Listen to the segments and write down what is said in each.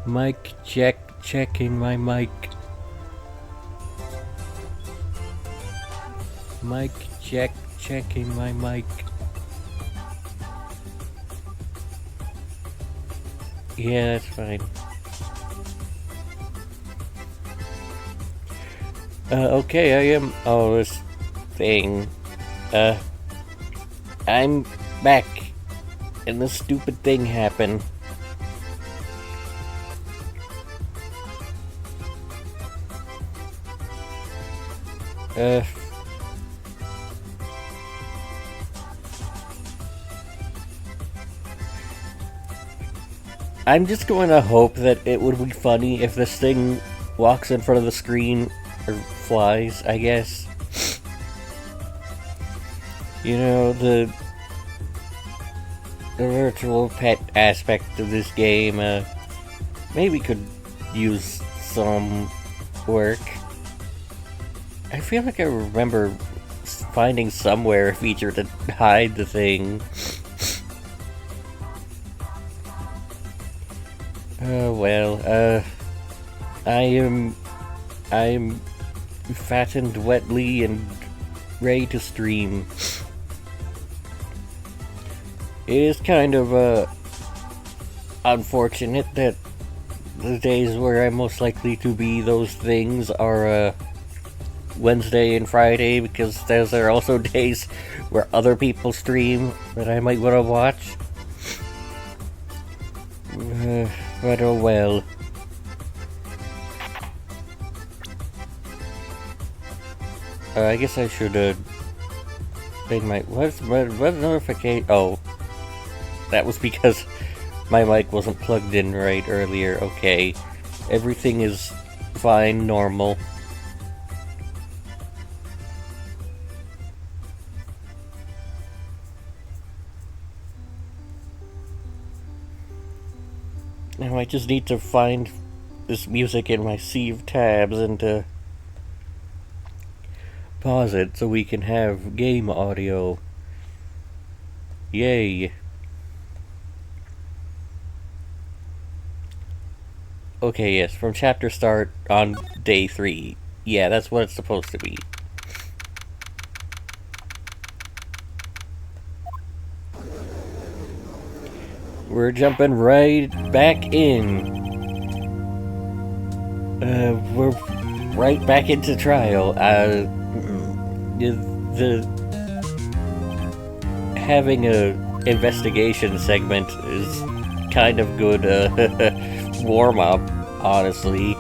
Mic check, checking my mic. Mic check, checking my mic. Yeah, that's fine. Okay, I am. Oh, this thing. I'm back, and this stupid thing happened. I'm just going to hope that it would be funny if this thing walks in front of the screen, or flies, I guess. You know, the virtual pet aspect of this game, maybe could use some work. I feel like I remember finding somewhere a feature to hide the thing. I'm fattened wetly and ready to stream. It is kind of, unfortunate that the days where I'm most likely to be those things are, Wednesday and Friday, because those are also days where other people stream that I might want to watch. But oh well. I guess I should, bring my... What notification? Oh. That was because my mic wasn't plugged in right earlier. Okay. Everything is fine, normal. Now I just need to find this music in my sea of tabs and pause it so we can have game audio. Yay. Okay, yes, from chapter start on day 3. Yeah, that's what it's supposed to be. We're jumping right back in. We're right back into trial. Having a investigation segment is kind of good, warm-up, honestly.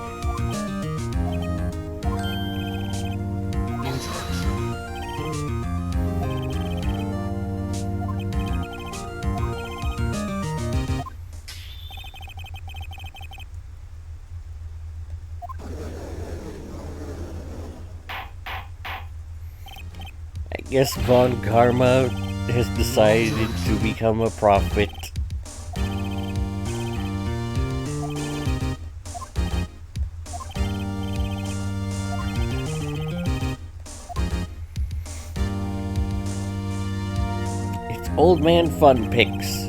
I guess Von Karma has decided to become a prophet. It's Old Man Fun Picks.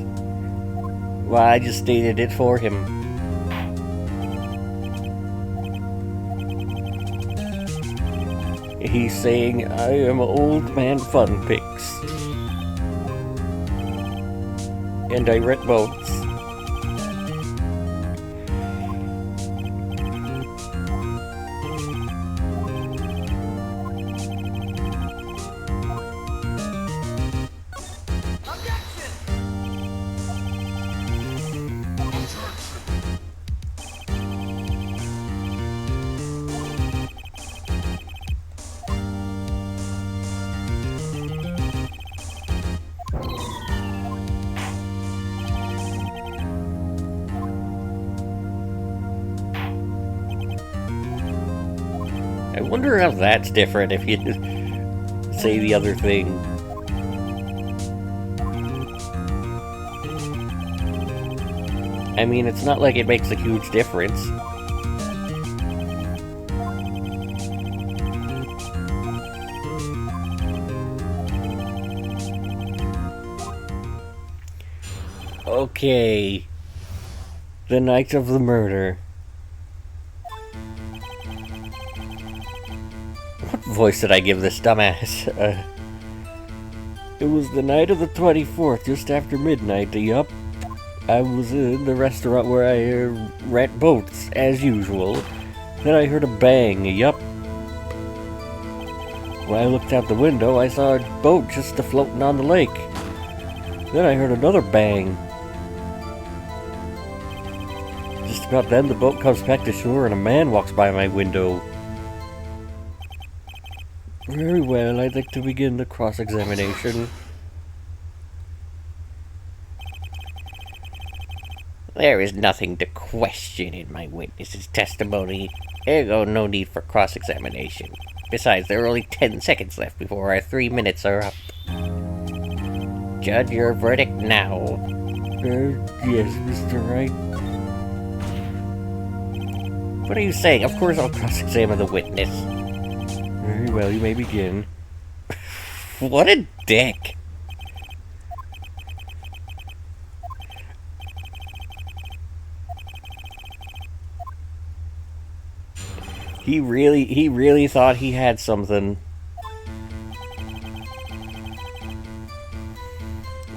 Well, I just stated it for him. He's saying, I am Old Man Fun Picks. And I rent boats. I wonder how that's different if you say the other thing. I mean, it's not like it makes a huge difference. Okay. The night of the murder. What voice did I give this dumbass? It was the night of the 24th, just after midnight. Yup. I was in the restaurant where I rent boats, as usual. Then I heard a bang. Yup. When I looked out the window, I saw a boat just floating on the lake. Then I heard another bang. Just about then, the boat comes back to shore and a man walks by my window. Very well, I'd like to begin the cross-examination. There is nothing to question in my witness's testimony. Ergo, no need for cross-examination. Besides, there are only 10 seconds left before our 3 minutes are up. Judge your verdict now. Yes, Mr. Wright. What are you saying? Of course I'll cross-examine the witness. Very well, you may begin. What a dick. He really thought he had something.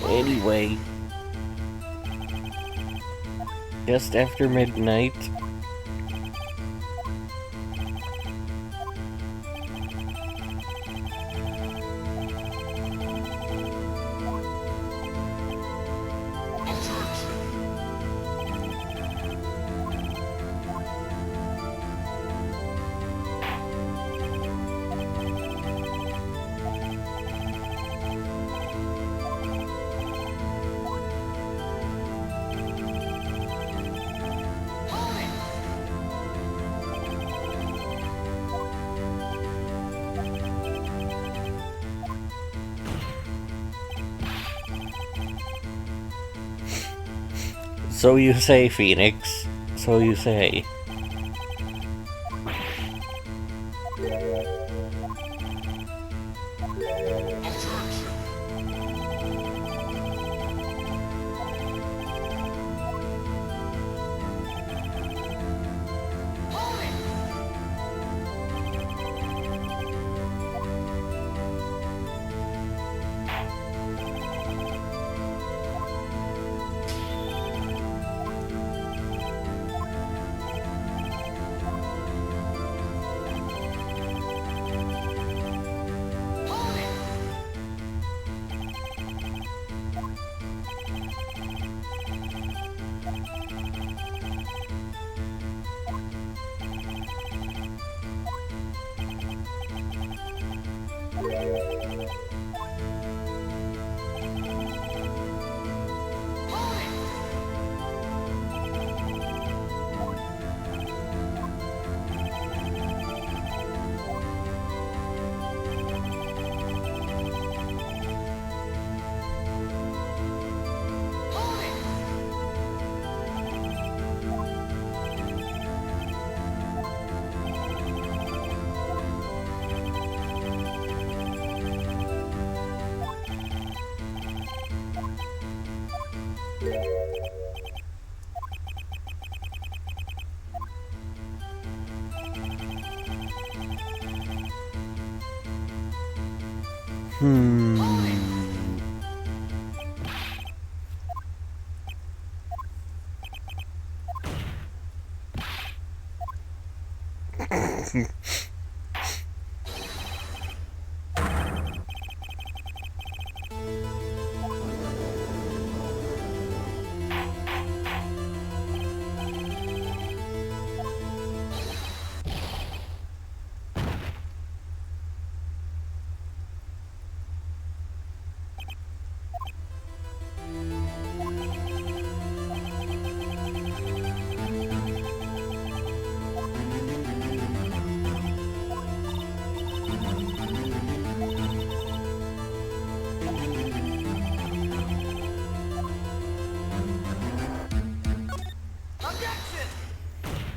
Anyway, just after midnight, so you say, Phoenix. So you say.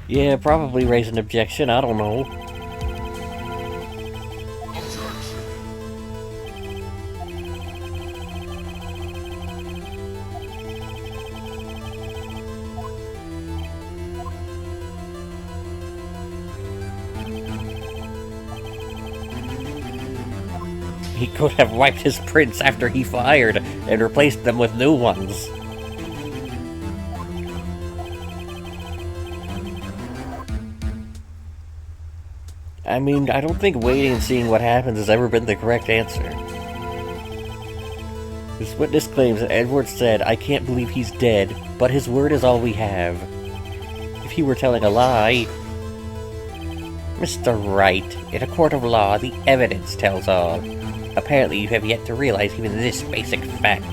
Yeah, probably raise an objection, I don't know. He could have wiped his prints after he fired and replaced them with new ones. I mean, I don't think waiting and seeing what happens has ever been the correct answer. This witness claims that Edward said, "I can't believe he's dead, but his word is all we have." If he were telling a lie... Mr. Wright, in a court of law, the evidence tells all. Apparently you have yet to realize even this basic fact.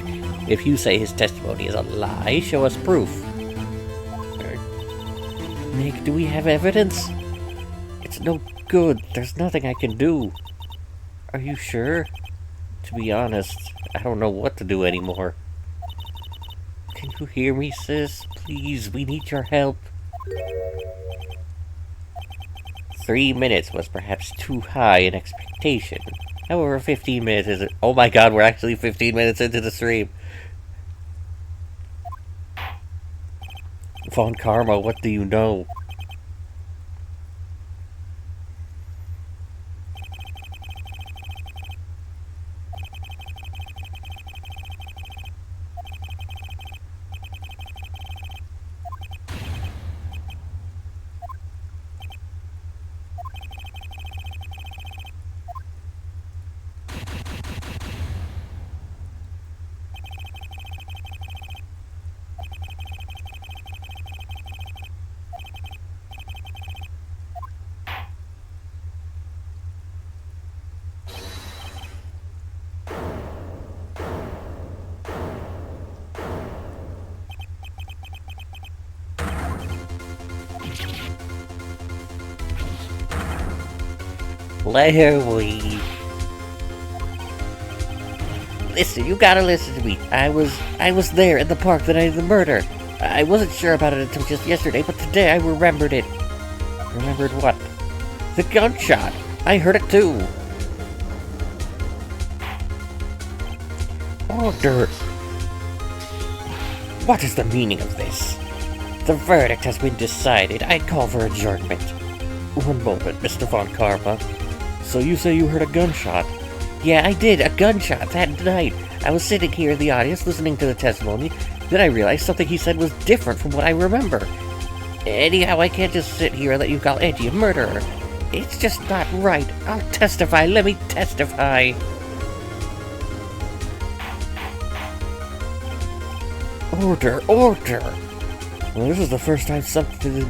If you say his testimony is a lie, show us proof. Nick, do we have evidence? It's no good. There's nothing I can do. Are you sure? To be honest, I don't know what to do anymore. Can you hear me, sis? Please, we need your help. 3 minutes was perhaps too high an expectation. However, 15 minutes is... Oh my god, we're actually 15 minutes into the stream. Von Karma, what do you know? Larry. Listen, you gotta listen to me. I was there in the park the night of the murder. I wasn't sure about it until just yesterday, but today I remembered it. Remembered what? The gunshot. I heard it too. Order. What is the meaning of this? The verdict has been decided. I call for adjournment. One moment, Mr. Von Karma. So you say you heard a gunshot? Yeah, I did, a gunshot that night. I was sitting here in the audience listening to the testimony, then I realized something he said was different from what I remember. Anyhow, I can't just sit here and let you call Eddie a murderer. It's just not right. I'll testify, let me testify. Order, order! Well, this is the first time something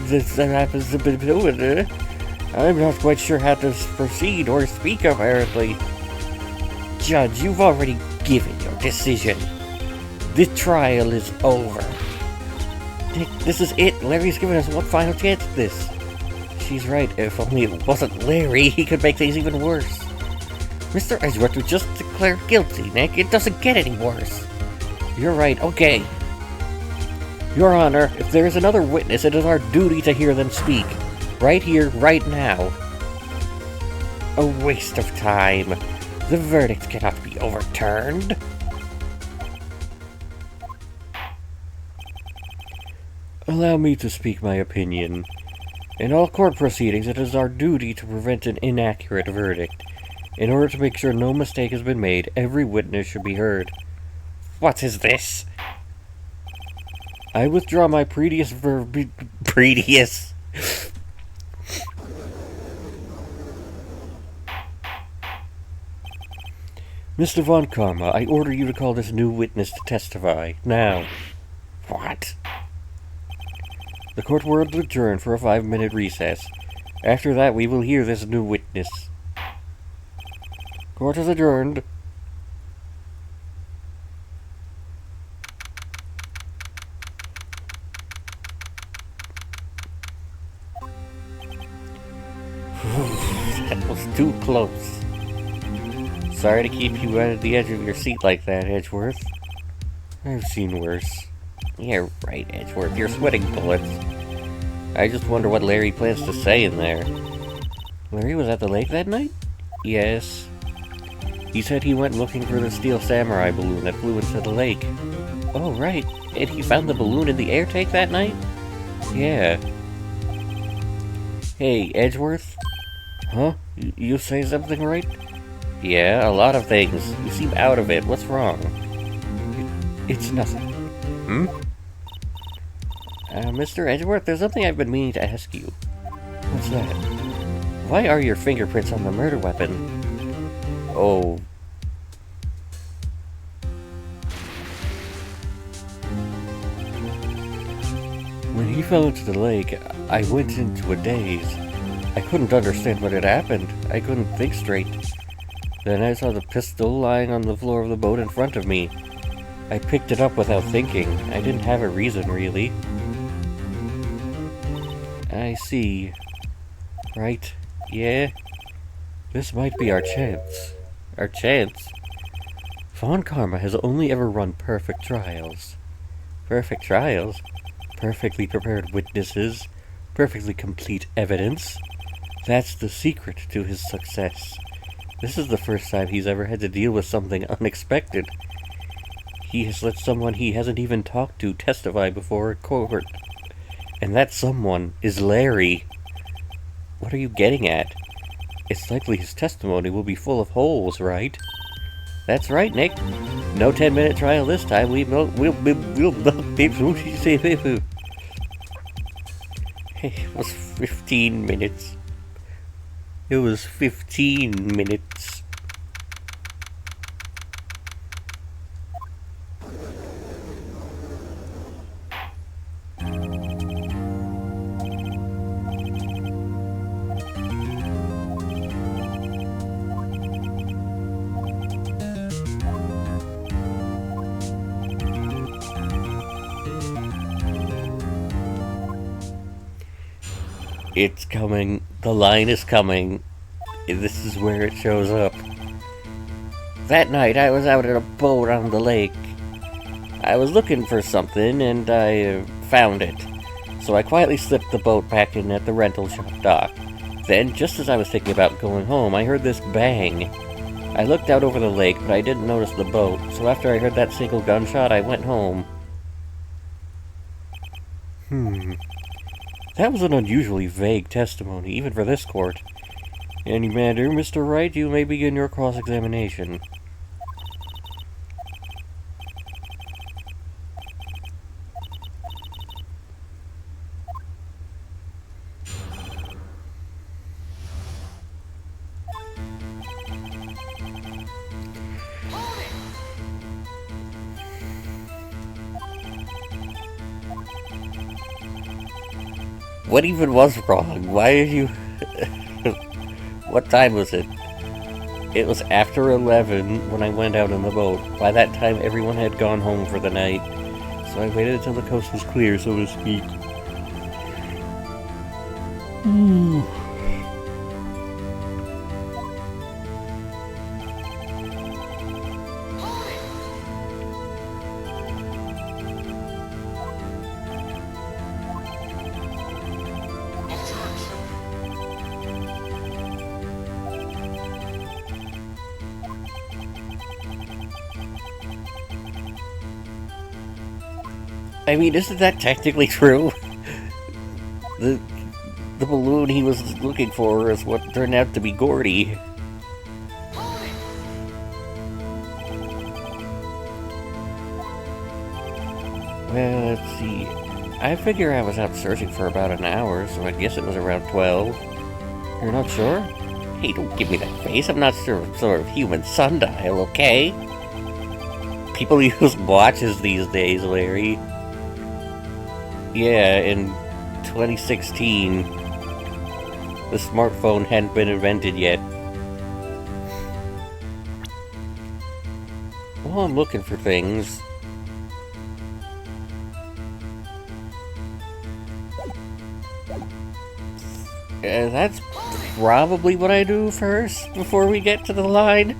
this happens to be doing. I'm not quite sure how to proceed or speak, apparently. Judge, you've already given your decision. The trial is over. Nick, this is it. Larry's given us one final chance at this. She's right. If only it wasn't Larry, he could make things even worse. Mr. Edgeworth was just declared guilty, Nick. It doesn't get any worse. You're right. Okay. Your Honor, if there is another witness, it is our duty to hear them speak. Right here, right now. A waste of time. The verdict cannot be overturned. Allow me to speak my opinion. In all court proceedings, it is our duty to prevent an inaccurate verdict. In order to make sure no mistake has been made, every witness should be heard. What is this? I withdraw my previous previous. Mr. Von Karma, I order you to call this new witness to testify, now. What? The court will adjourn for a 5-minute recess. After that, we will hear this new witness. Court is adjourned. That was too close. Sorry to keep you at the edge of your seat like that, Edgeworth. I've seen worse. Yeah, right, Edgeworth. You're sweating bullets. I just wonder what Larry plans to say in there. Larry was at the lake that night? Yes. He said he went looking for the steel samurai balloon that flew into the lake. Oh, right. And he found the balloon in the air tank that night? Yeah. Hey, Edgeworth? Huh? You say something right? Yeah, a lot of things. You seem out of it. What's wrong? It's nothing. Hmm? Mr. Edgeworth, there's something I've been meaning to ask you. What's that? Why are your fingerprints on the murder weapon? Oh. When he fell into the lake, I went into a daze. I couldn't understand what had happened. I couldn't think straight. Then I saw the pistol lying on the floor of the boat in front of me. I picked it up without thinking. I didn't have a reason, really. I see. Right? Yeah? This might be our chance. Our chance? Von Karma has only ever run perfect trials. Perfect trials? Perfectly prepared witnesses, perfectly complete evidence. That's the secret to his success. This is the first time he's ever had to deal with something unexpected. He has let someone he hasn't even talked to testify before a court. And that someone is Larry. What are you getting at? It's likely his testimony will be full of holes, right? That's right, Nick. No 10-minute trial this time. We'll It was 15 minutes. It was 15 minutes. It's coming. The line is coming. This is where it shows up. That night, I was out in a boat on the lake. I was looking for something, and I found it. So I quietly slipped the boat back in at the rental shop dock. Then, just as I was thinking about going home, I heard this bang. I looked out over the lake, but I didn't notice the boat, so after I heard that single gunshot, I went home. That was an unusually vague testimony, even for this court. Any matter, Mr. Wright, you may begin your cross-examination. What even was wrong? Why are you... What time was it? It was after 11 when I went out on the boat. By that time, everyone had gone home for the night. So I waited until the coast was clear, so to speak. I mean, isn't that technically true? The balloon he was looking for is what turned out to be Gordy. Well, let's see. I figure I was out searching for about an hour, so I guess it was around 12. You're not sure? Hey, don't give me that face. I'm not some sort of human sundial, okay? People use watches these days, Larry. Yeah, in 2016, the smartphone hadn't been invented yet. Well, I'm looking for things. That's probably what I do first, before we get to the line.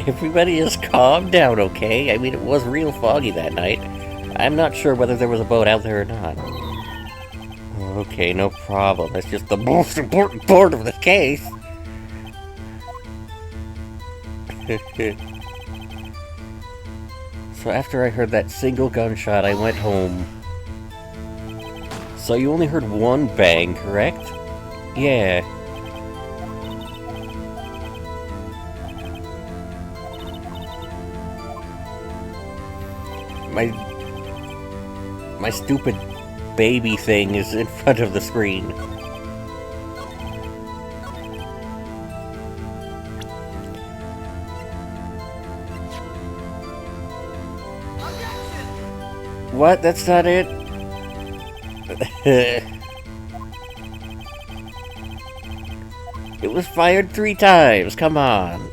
Everybody just calm down, okay? I mean, it was real foggy that night. I'm not sure whether there was a boat out there or not. Okay, no problem. That's just the most important part of this case. So after I heard that single gunshot, I went home. So you only heard one bang, correct? Yeah. My stupid baby thing is in front of the screen. What? That's not it? It was fired 3 times, come on.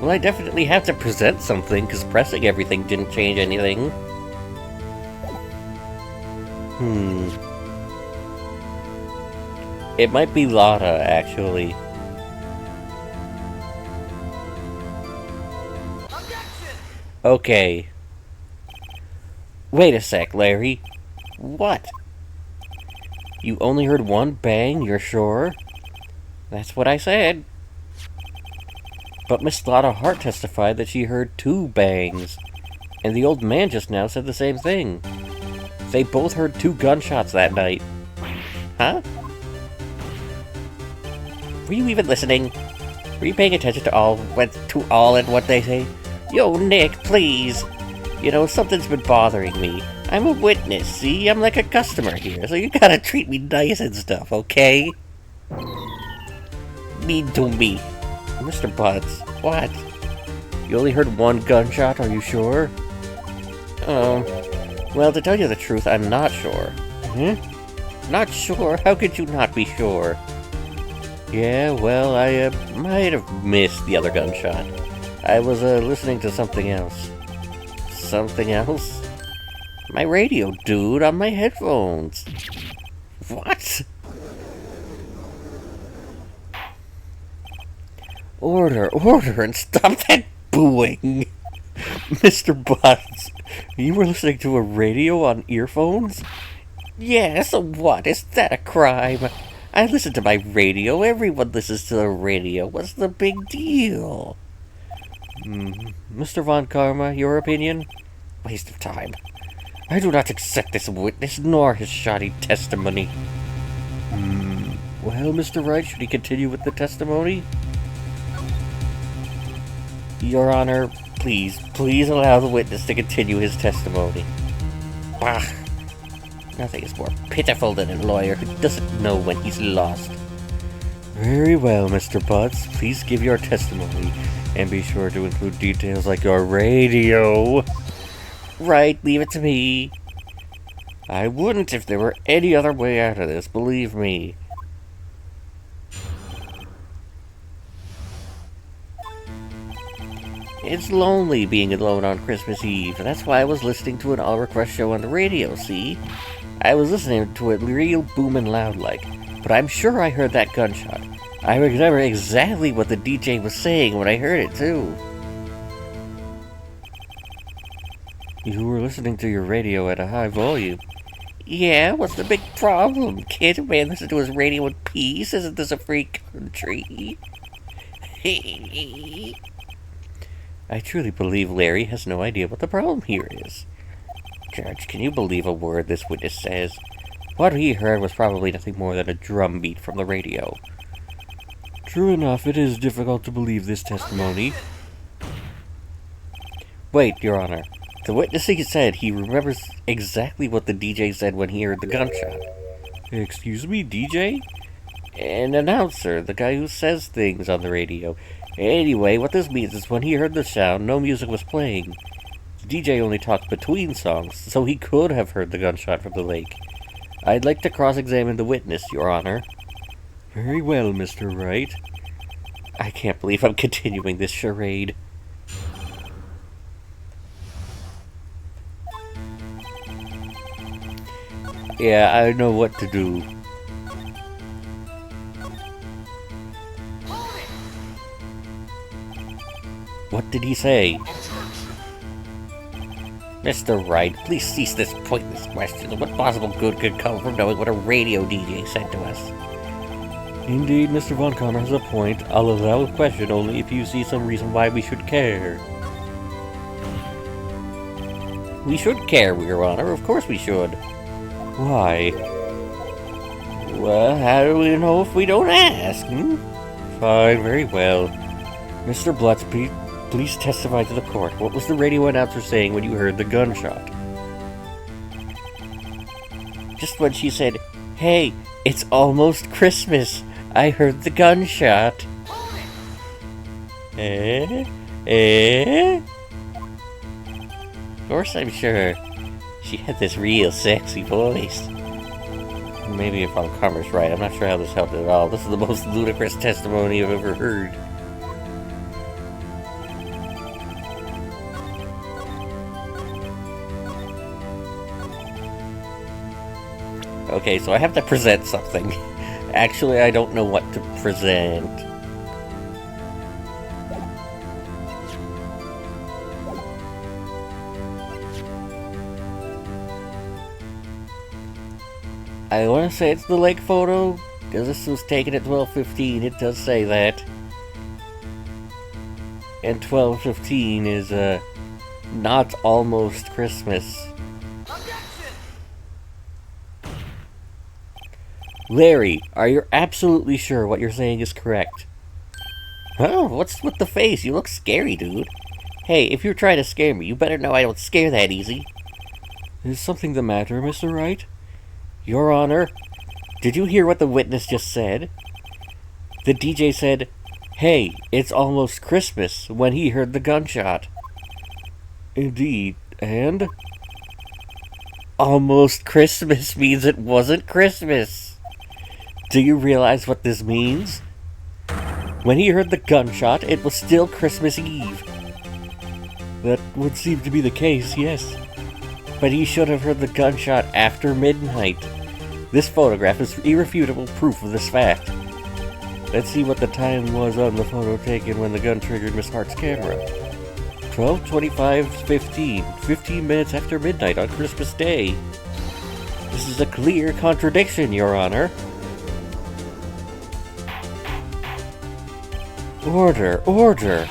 Well, I definitely have to present something, because pressing everything didn't change anything. It might be Lotta, actually. Okay. Wait a sec, Larry. What? You only heard one bang, you're sure? That's what I said. But Miss Lotta Hart testified that she heard 2 bangs. And the old man just now said the same thing. They both heard 2 gunshots that night. Huh? Were you even listening? Were you paying attention to all and what they say? Yo, Nick, please! You know, something's been bothering me. I'm a witness, see? I'm like a customer here, so you gotta treat me nice and stuff, okay? Mean to me. Mr. Butts, what? You only heard 1 gunshot, are you sure? Well, to tell you the truth, I'm not sure. Not sure? How could you not be sure? Yeah, well, I might have missed the other gunshot. I was listening to something else. Something else? My radio, dude, on my headphones. What? Order, and stop that booing! Mr. Butts, you were listening to a radio on earphones? Yeah, so what? Is that a crime? I listen to my radio. Everyone listens to the radio. What's the big deal? Mr. Von Karma, your opinion? Waste of time. I do not accept this witness, nor his shoddy testimony. Well, Mr. Wright, should he continue with the testimony? Your Honor, please allow the witness to continue his testimony. Bah! Nothing is more pitiful than a lawyer who doesn't know when he's lost. Very well, Mr. Butts. Please give your testimony, and be sure to include details like your radio. Right, leave it to me. I wouldn't if there were any other way out of this, believe me. It's lonely being alone on Christmas Eve. That's why I was listening to an all-request show on the radio, see? I was listening to it real booming loud like, but I'm sure I heard that gunshot. I remember exactly what the DJ was saying when I heard it, too. You were listening to your radio at a high volume. Yeah, what's the big problem? Can't a man listen to his radio in peace? Isn't this a free country? I truly believe Larry has no idea what the problem here is. Judge, can you believe a word this witness says? What he heard was probably nothing more than a drum beat from the radio. True enough, it is difficult to believe this testimony. Wait, Your Honor. The witness said he remembers exactly what the DJ said when he heard the gunshot. Excuse me, DJ? An announcer, the guy who says things on the radio. Anyway, what this means is when he heard the sound, no music was playing. The DJ only talked between songs, so he could have heard the gunshot from the lake. I'd like to cross-examine the witness, Your Honor. Very well, Mr. Wright. I can't believe I'm continuing this charade. Yeah, I know what to do. What did he say? Mr. Wright, please cease this pointless question. What possible good could come from knowing what a radio DJ said to us? Indeed, Mr. Von Kammer has a point. I'll allow the question only if you see some reason why we should care. We should care, Your Honor. Of course we should. Why? Well, how do we know if we don't ask, Fine, very well. Mr. Blutz, please testify to the court. What was the radio announcer saying when you heard the gunshot? Just when she said, "Hey, it's almost Christmas. I heard the gunshot." Of course I'm sure. She had this real sexy voice. Maybe if Von Kammer's right, I'm not sure how this helped at all. This is the most ludicrous testimony I've ever heard. Okay, so I have to present something. Actually, I don't know what to present. I want to say it's the lake photo, because this was taken at 12:15. It does say that. And 12:15 is, not almost Christmas. Larry, are you absolutely sure what you're saying is correct? Oh, what's with the face? You look scary, dude. Hey, if you're trying to scare me, you better know I don't scare that easy. Is something the matter, Mr. Wright? Your Honor, did you hear what the witness just said? The DJ said, "Hey, it's almost Christmas," when he heard the gunshot. Indeed, and? Almost Christmas means it wasn't Christmas. Do you realize what this means? When he heard the gunshot, it was still Christmas Eve. That would seem to be the case, yes. But he should have heard the gunshot after midnight. This photograph is irrefutable proof of this fact. Let's see what the time was on the photo taken when the gun triggered Miss Hart's camera. 12:25:15, 15 minutes after midnight on Christmas Day. This is a clear contradiction, Your Honor. Order! Order!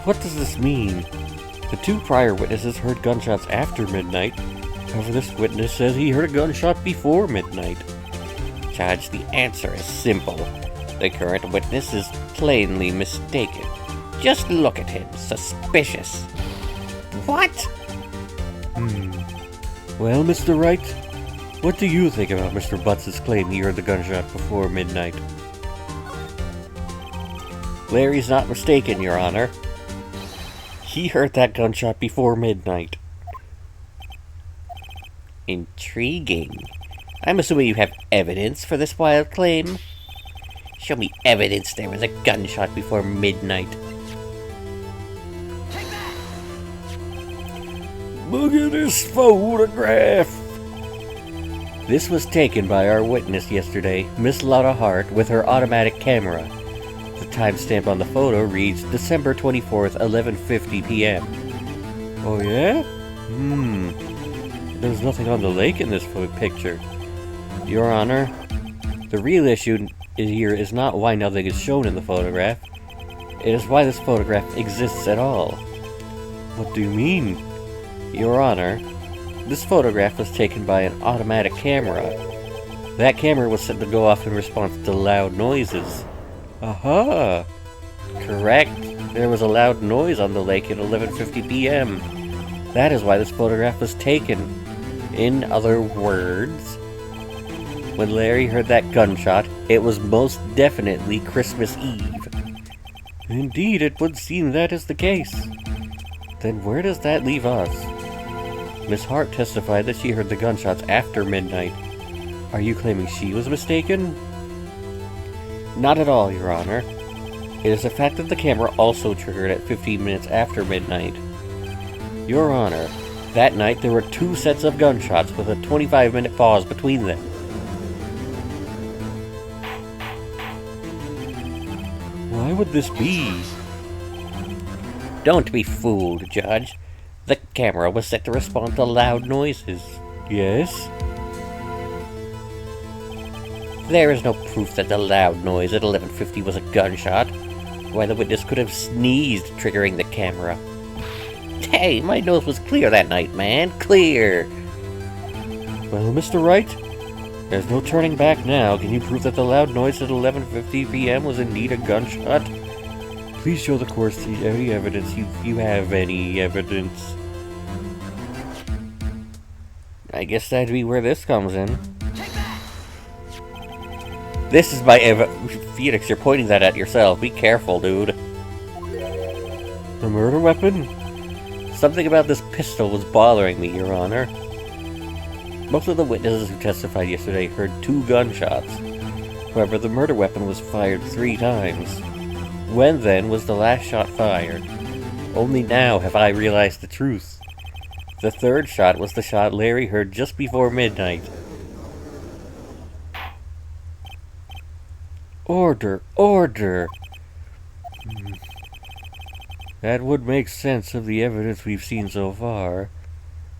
What does this mean? The two prior witnesses heard gunshots after midnight. However, this witness says he heard a gunshot before midnight. Judge, the answer is simple. The current witness is plainly mistaken. Just look at him. Suspicious. What? Well, Mr. Wright, what do you think about Mr. Butz's claim he heard the gunshot before midnight? Larry's not mistaken, Your Honor. He heard that gunshot before midnight. Intriguing. I'm assuming you have evidence for this wild claim. Show me evidence there was a gunshot before midnight. Look at this photograph! This was taken by our witness yesterday, Miss Lotta Hart, with her automatic camera. The timestamp on the photo reads December 24th, 11:50 p.m. Oh yeah? There's nothing on the lake in this picture. Your Honor, the real issue here is not why nothing is shown in the photograph. It is why this photograph exists at all. What do you mean? Your Honor, this photograph was taken by an automatic camera. That camera was set to go off in response to loud noises. Aha! Correct. There was a loud noise on the lake at 11:50 p.m. That is why this photograph was taken. In other words, when Larry heard that gunshot, it was most definitely Christmas Eve. Indeed, it would seem that is the case. Then where does that leave us? Miss Hart testified that she heard the gunshots after midnight. Are you claiming she was mistaken? Not at all, Your Honor. It is a fact that the camera also triggered at 15 minutes after midnight. Your Honor, That night, there were 2 sets of gunshots with a 25-minute pause between them. Why would this be? Don't be fooled, Judge. The camera was set to respond to loud noises. Yes? There is no proof that the loud noise at 11:50 was a gunshot. Why, the witness could have sneezed, triggering the camera. Hey, my nose was clear that night, man. Clear! Well, Mr. Wright, there's no turning back now. Can you prove that the loud noise at 11:50 p.m. was indeed a gunshot? Please show the court any evidence you have any evidence. I guess that'd be where this comes in. This is my Phoenix, you're pointing that at yourself. Be careful, dude. The murder weapon? Something about this pistol was bothering me, Your Honor. Most of the witnesses who testified yesterday heard 2 gunshots. However, the murder weapon was fired 3 times. When, then, was the last shot fired? Only now have I realized the truth. The 3rd shot was the shot Larry heard just before midnight. Order! Order! That would make sense of the evidence we've seen so far.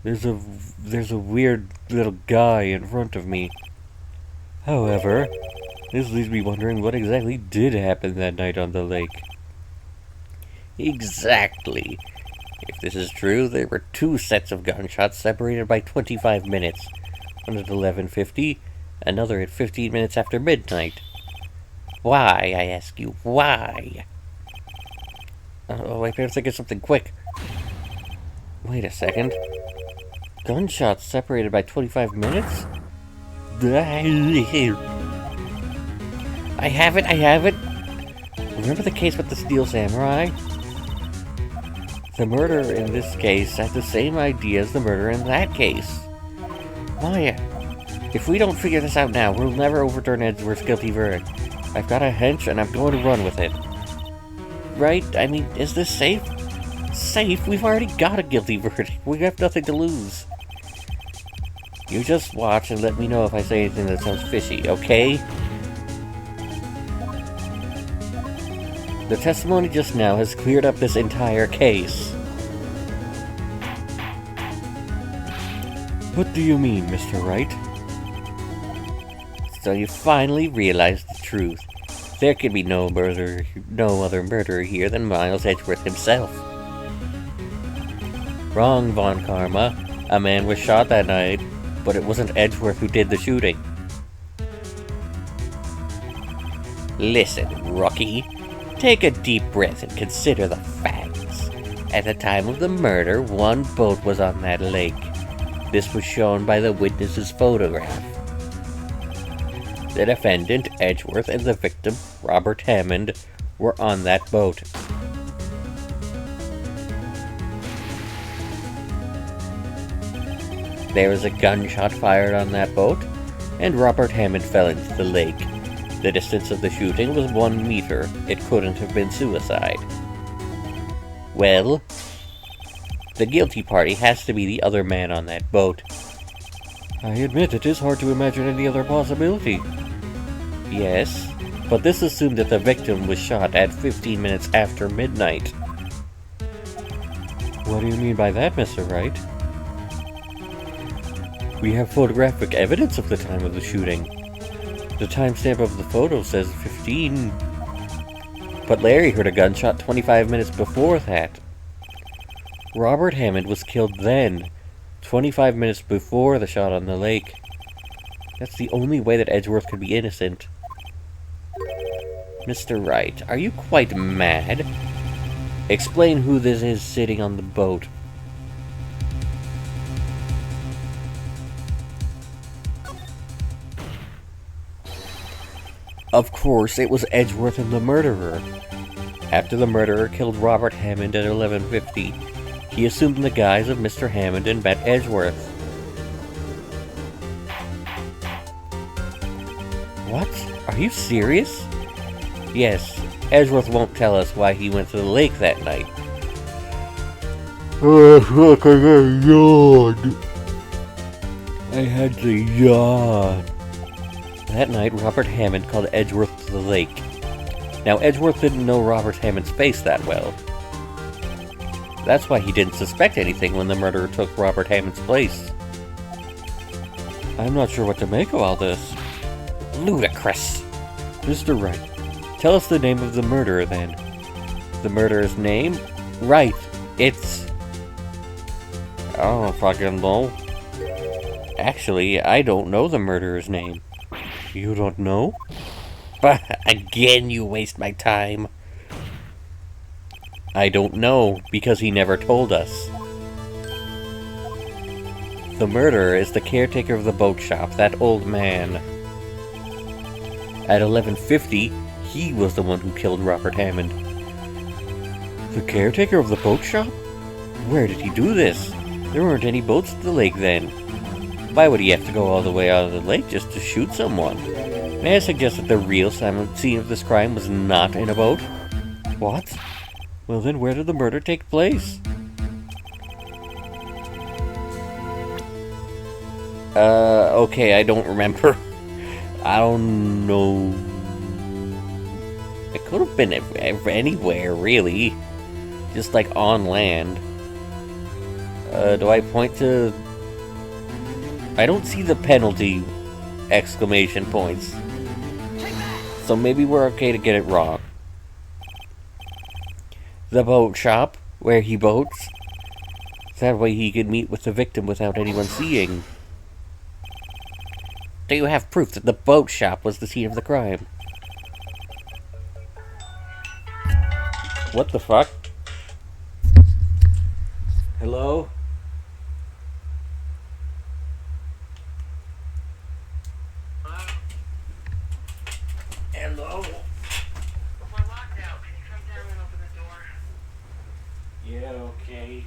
There's a weird little guy in front of me. However, this leaves me wondering what exactly did happen that night on the lake. Exactly. If this is true, there were 2 sets of gunshots separated by 25 minutes. One at 11:50, another at 15 minutes after midnight. Why, I ask you, why? Oh, I better think of something quick. Wait a second. Gunshots separated by 25 minutes? I have it! Remember the case with the Steel Samurai? The murderer in this case had the same idea as the murderer in that case. Maya, if we don't figure this out now, we'll never overturn Edgeworth's guilty verdict. I've got a hunch, and I'm going to run with it. Right? I mean, is this safe? Safe? We've already got a guilty verdict. We have nothing to lose. You just watch and let me know if I say anything that sounds fishy, okay? The testimony just now has cleared up this entire case. What do you mean, Mr. Wright? So you finally realized the truth. There could be no other murderer here than Miles Edgeworth himself. Wrong, Von Karma. A man was shot that night, but it wasn't Edgeworth who did the shooting. Listen, rookie. Take a deep breath and consider the facts. At the time of the murder, 1 boat was on that lake. This was shown by the witness's photograph. The defendant, Edgeworth, and the victim, Robert Hammond, were on that boat. There was a gunshot fired on that boat, and Robert Hammond fell into the lake. The distance of the shooting was 1 meter. It couldn't have been suicide. Well, the guilty party has to be the other man on that boat. I admit it is hard to imagine any other possibility. Yes, but this assumed that the victim was shot at 15 minutes after midnight. What do you mean by that, Mr. Wright? We have photographic evidence of the time of the shooting. The timestamp of the photo says 15. But Larry heard a gunshot 25 minutes before that. Robert Hammond was killed then, 25 minutes before the shot on the lake. That's the only way that Edgeworth could be innocent. Mr. Wright, are you quite mad? Explain who this is sitting on the boat. Of course, it was Edgeworth and the murderer. After the murderer killed Robert Hammond at 11:50, he assumed the guise of Mr. Hammond and met Edgeworth. What? Are you serious? Yes, Edgeworth won't tell us why he went to the lake that night. Oh, fuck, I got a yawn. I had to yawn. That night, Robert Hammond called Edgeworth to the lake. Now, Edgeworth didn't know Robert Hammond's face that well. That's why he didn't suspect anything when the murderer took Robert Hammond's place. I'm not sure what to make of all this. Ludicrous. Mr. Wright, tell us the name of the murderer, then. The murderer's name? Right, it's... I don't fucking know. Actually, I don't know the murderer's name. You don't know? But again, you waste my time. I don't know, because he never told us. The murderer is the caretaker of the boat shop, that old man. At 11:50, he was the one who killed Robert Hammond. The caretaker of the boat shop? Where did he do this? There weren't any boats at the lake then. Why would he have to go all the way out of the lake just to shoot someone? May I suggest that the real scene of this crime was not in a boat? What? Well then, where did the murder take place? Okay, I don't remember. I don't know. It could have been anywhere, really. Just like on land. Do I point to... I don't see the penalty exclamation points. So maybe we're okay to get it wrong. The boat shop, where he boats. That way he could meet with the victim without anyone seeing. Do you have proof that the boat shop was the scene of the crime? What the fuck? Hello? Hello? We're locked out. Can you come down and open the door? Yeah, okay.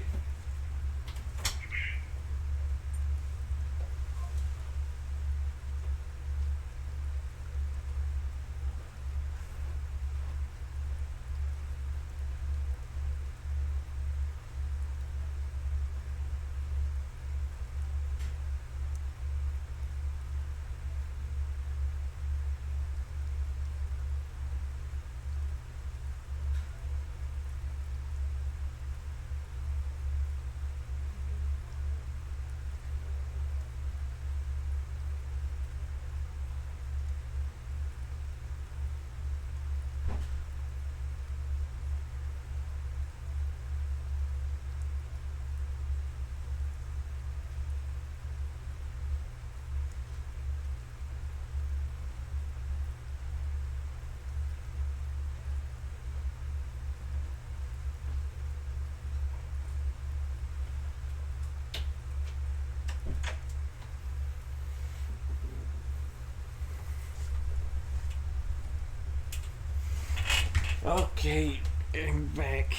Okay, I'm back.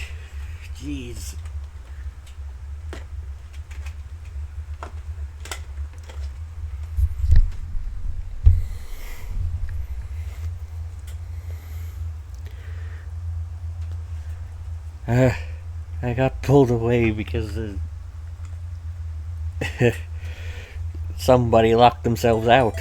Jeez. I got pulled away because somebody locked themselves out.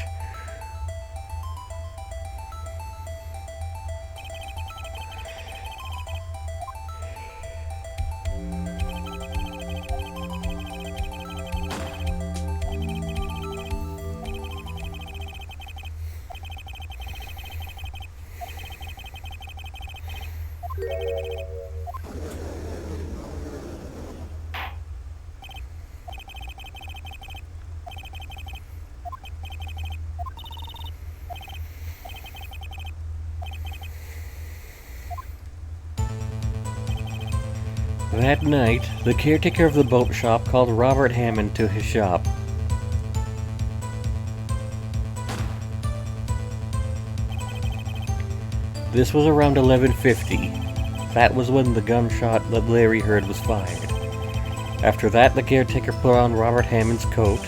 That night, the caretaker of the boat shop called Robert Hammond to his shop. This was around 11:50. That was when the gunshot that Larry heard was fired. After that, the caretaker put on Robert Hammond's coat.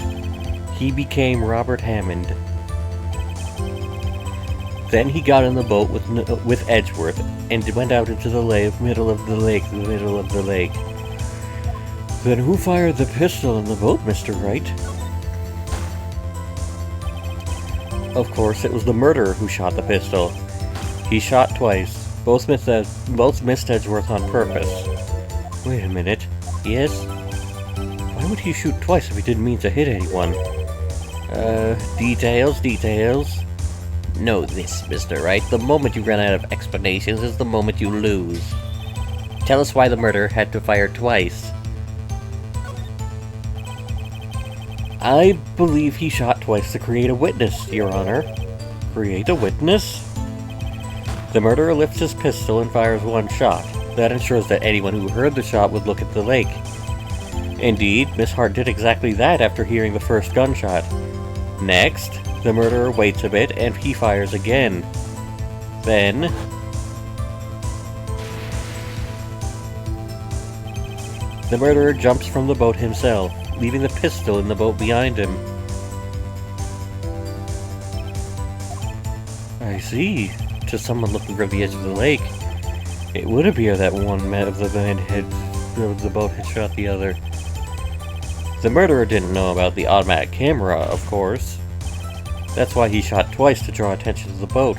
He became Robert Hammond. Then he got in the boat with Edgeworth and went out into the middle of the lake. Then who fired the pistol in the boat, Mr. Wright? Of course, it was the murderer who shot the pistol. He shot twice. Both missed Edgeworth on purpose. Wait a minute. Yes? Why would he shoot twice if he didn't mean to hit anyone? Details. Know this, Mr. Wright. The moment you run out of explanations is the moment you lose. Tell us why the murderer had to fire twice. I believe he shot twice to create a witness, Your Honor. Create a witness? The murderer lifts his pistol and fires one shot. That ensures that anyone who heard the shot would look at the lake. Indeed, Miss Hart did exactly that after hearing the first gunshot. Next, the murderer waits a bit and he fires again. Then... the murderer jumps from the boat himself, leaving the pistol in the boat behind him. I see. To someone looking from the edge of the lake, it would appear that one of the boat had shot the other. The murderer didn't know about the automatic camera, of course. That's why he shot twice to draw attention to the boat.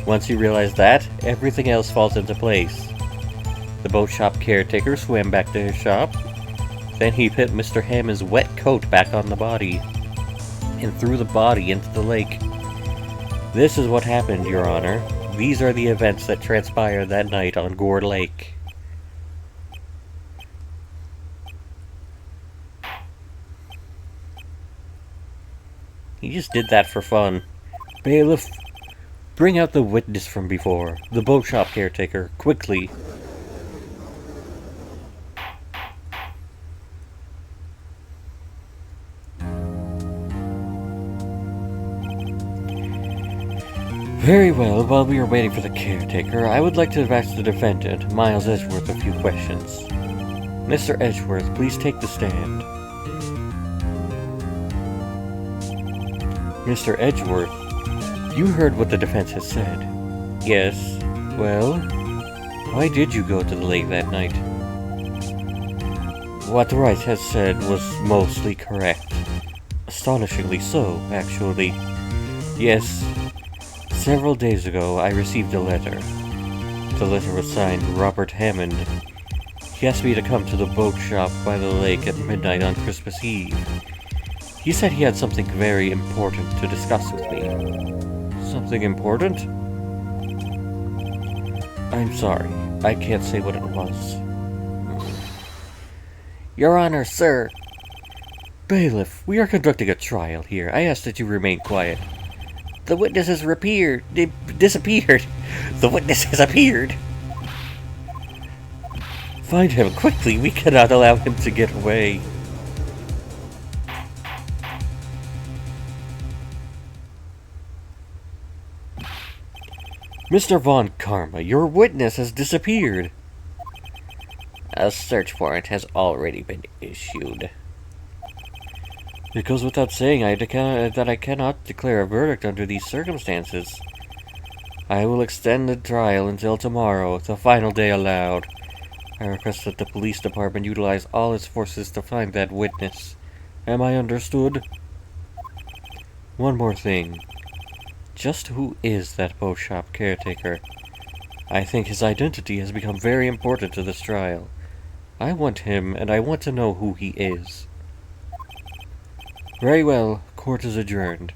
Once he realized that, everything else falls into place. The boat shop caretaker swam back to his shop. Then he put Mr. Hammond's wet coat back on the body, and threw the body into the lake. This is what happened, Your Honor. These are the events that transpired that night on Gore Lake. He just did that for fun. Bailiff, bring out the witness from before. The boat shop caretaker, quickly. Very well, while we are waiting for the caretaker, I would like to ask the defendant, Miles Edgeworth, a few questions. Mr. Edgeworth, please take the stand. Mr. Edgeworth, you heard what the defense has said. Yes. Well, why did you go to the lake that night? What Wright has said was mostly correct. Astonishingly so, actually. Yes. Several days ago, I received a letter. The letter was signed Robert Hammond. He asked me to come to the boat shop by the lake at midnight on Christmas Eve. He said he had something very important to discuss with me. Something important? I'm sorry, I can't say what it was. Your Honor, sir. Bailiff, we are conducting a trial here. I ask that you remain quiet. The witness has disappeared. The witness has appeared. Find him quickly. We cannot allow him to get away. Mr. Von Karma, your witness has disappeared. A search warrant has already been issued. It goes without saying that I cannot declare a verdict under these circumstances. I will extend the trial until tomorrow, the final day allowed. I request that the police department utilize all its forces to find that witness. Am I understood? One more thing. Just who is that boat shop caretaker? I think his identity has become very important to this trial. I want him, and I want to know who he is. Very well, court is adjourned.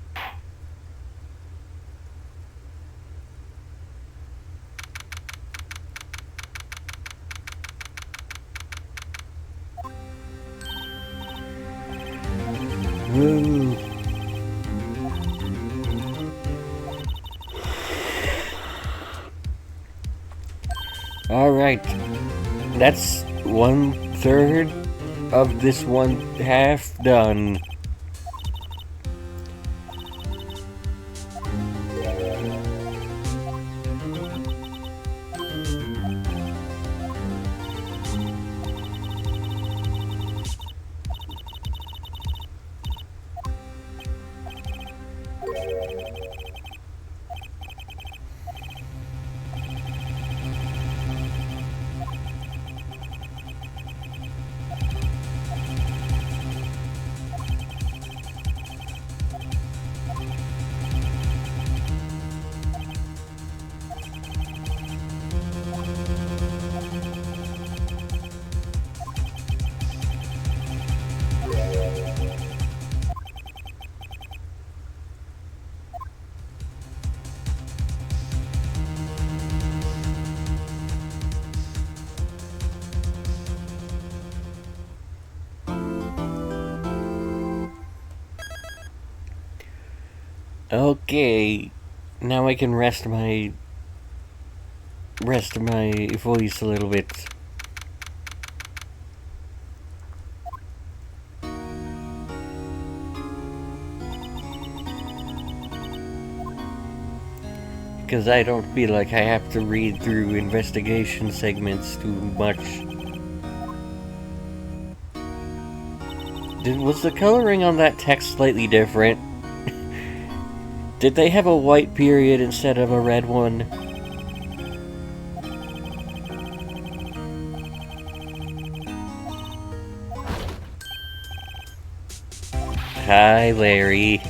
Woo. Alright, that's 1/3 of this 1/2 done. Okay, now I can rest my voice a little bit. Because I don't feel like I have to read through investigation segments too much. Was the coloring on that text slightly different? Did they have a white period instead of a red one? Hi, Larry.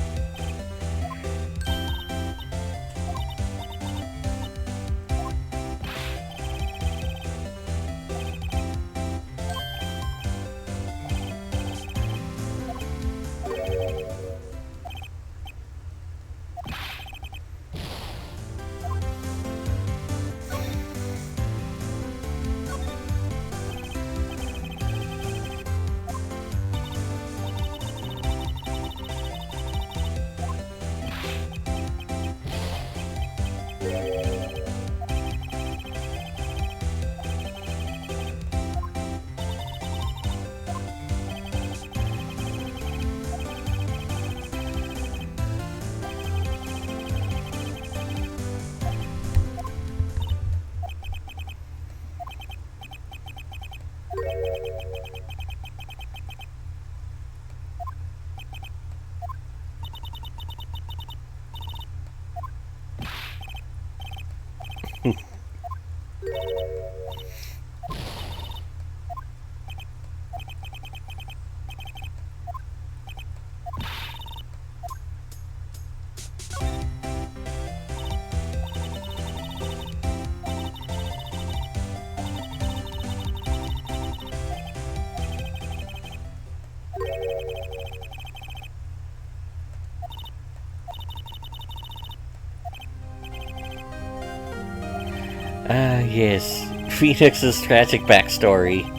Ah, yes. Phoenix's tragic backstory.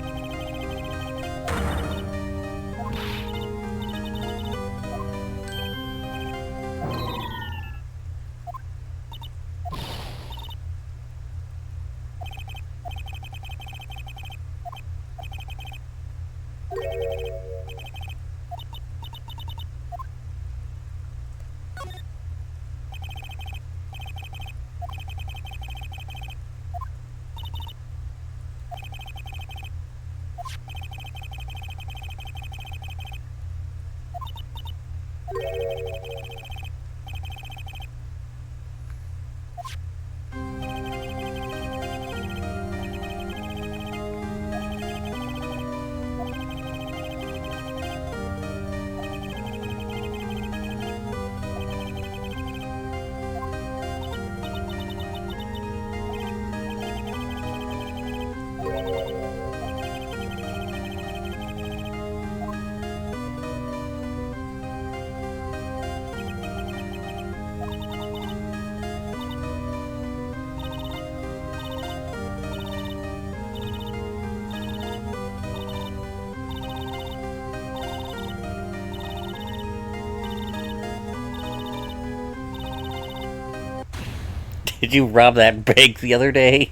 Did you rob that bank the other day?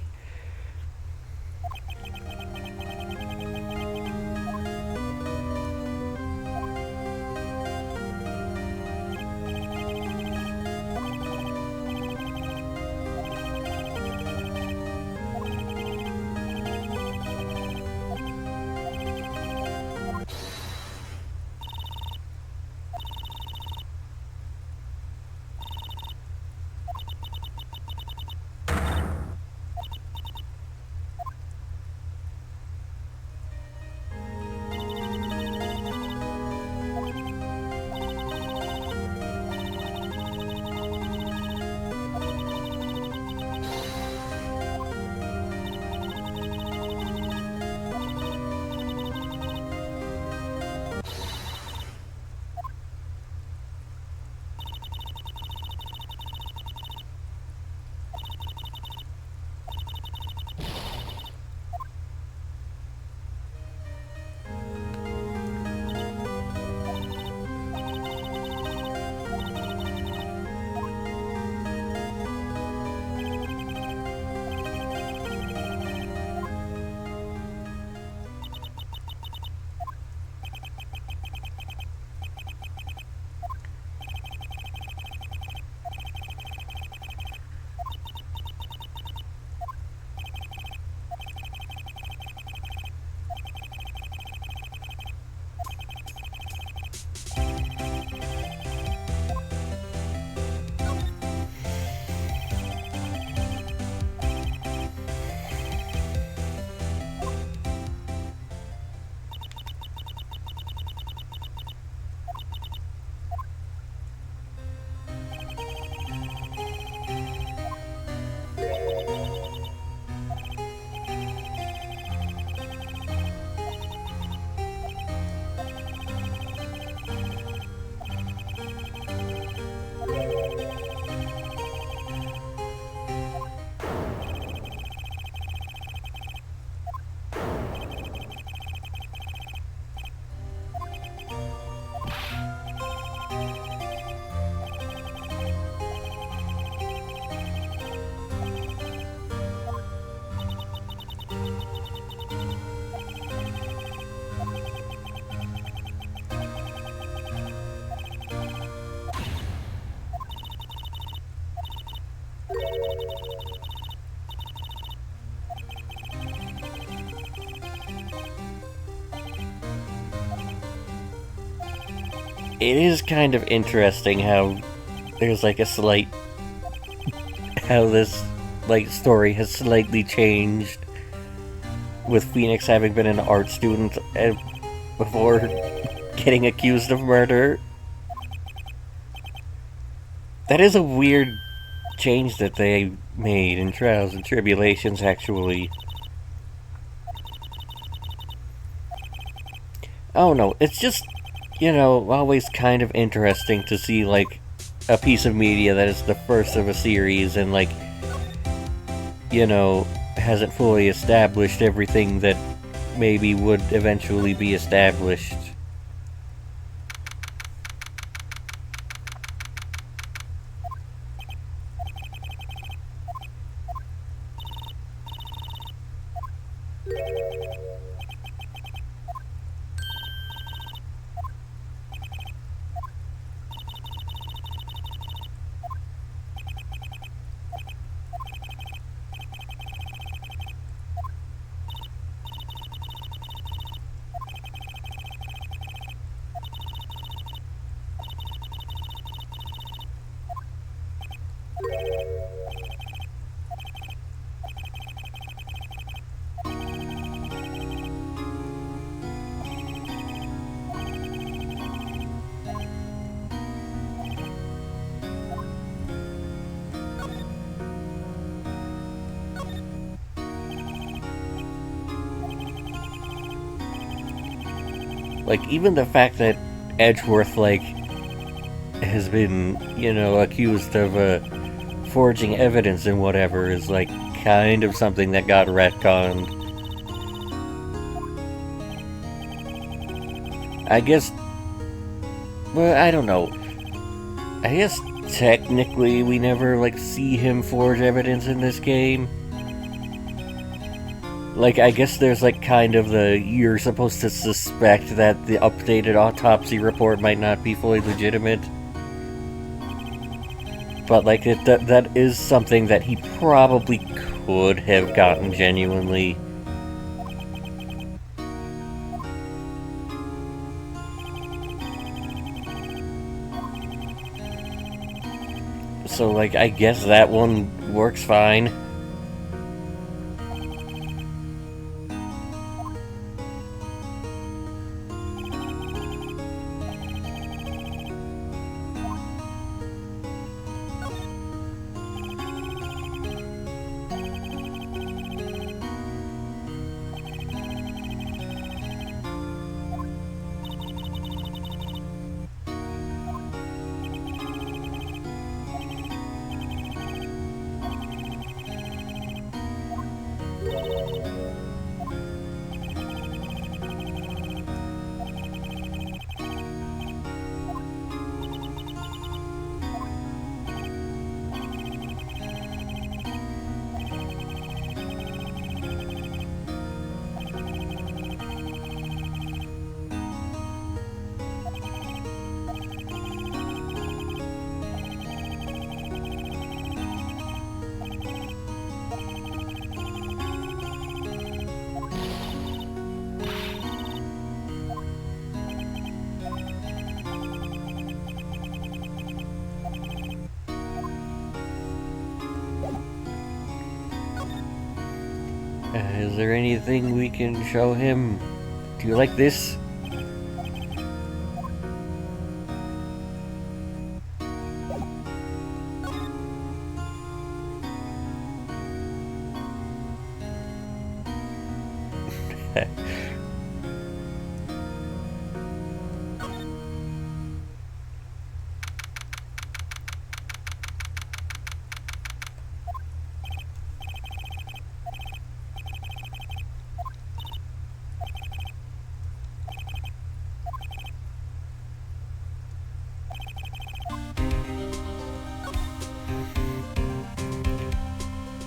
it is kind of interesting how there's like a slight, how this like story has slightly changed with Phoenix having been an art student before getting accused of murder. That is a weird change that they made in Trials and Tribulations, actually. Oh no, it's just, you know, always kind of interesting to see, like, a piece of media that is the first of a series and, like, you know, hasn't fully established everything that maybe would eventually be established. Like, even the fact that Edgeworth, like, has been, you know, accused of, forging evidence and whatever is, like, kind of something that got retconned. I guess... well, I don't know. I guess technically we never, like, see him forge evidence in this game. Like, I guess there's, like, kind of the... you're supposed to suspect that the updated autopsy report might not be fully legitimate. But, like, that is something that he probably could have gotten genuinely. So, like, I guess that one works fine. Is there anything we can show him? Do you like this?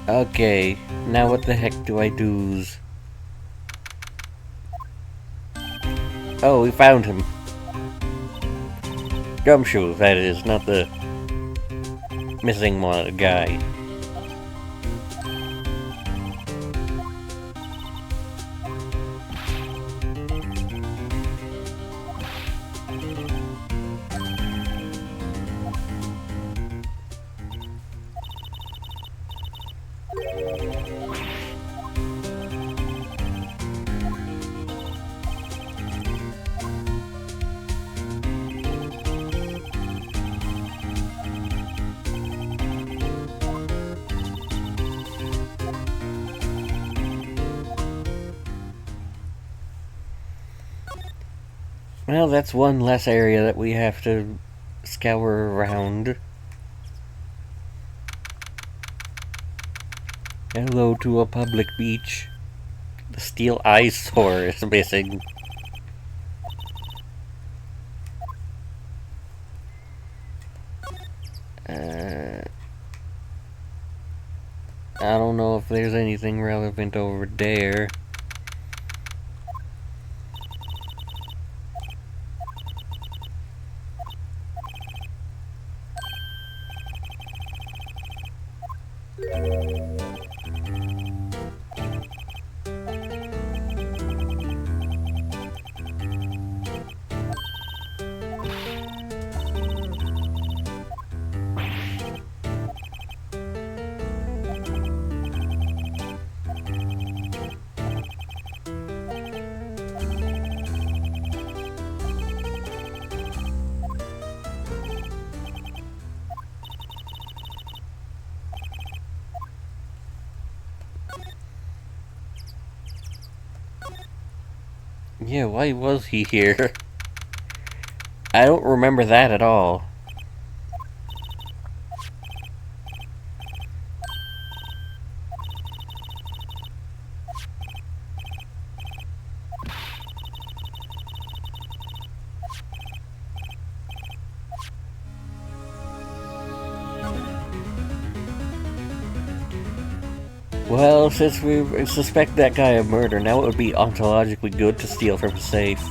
Okay, now what the heck do I do's? Oh, we found him. Gumshoe, that is, not the missing one guy. Well, that's one less area that we have to scour around. Hello to a public beach. The steel eyesore is missing. I don't know if there's anything relevant over there. Yeah, why was he here? I don't remember that at all. Well, since we suspect that guy of murder, now it would be ontologically good to steal from his safe.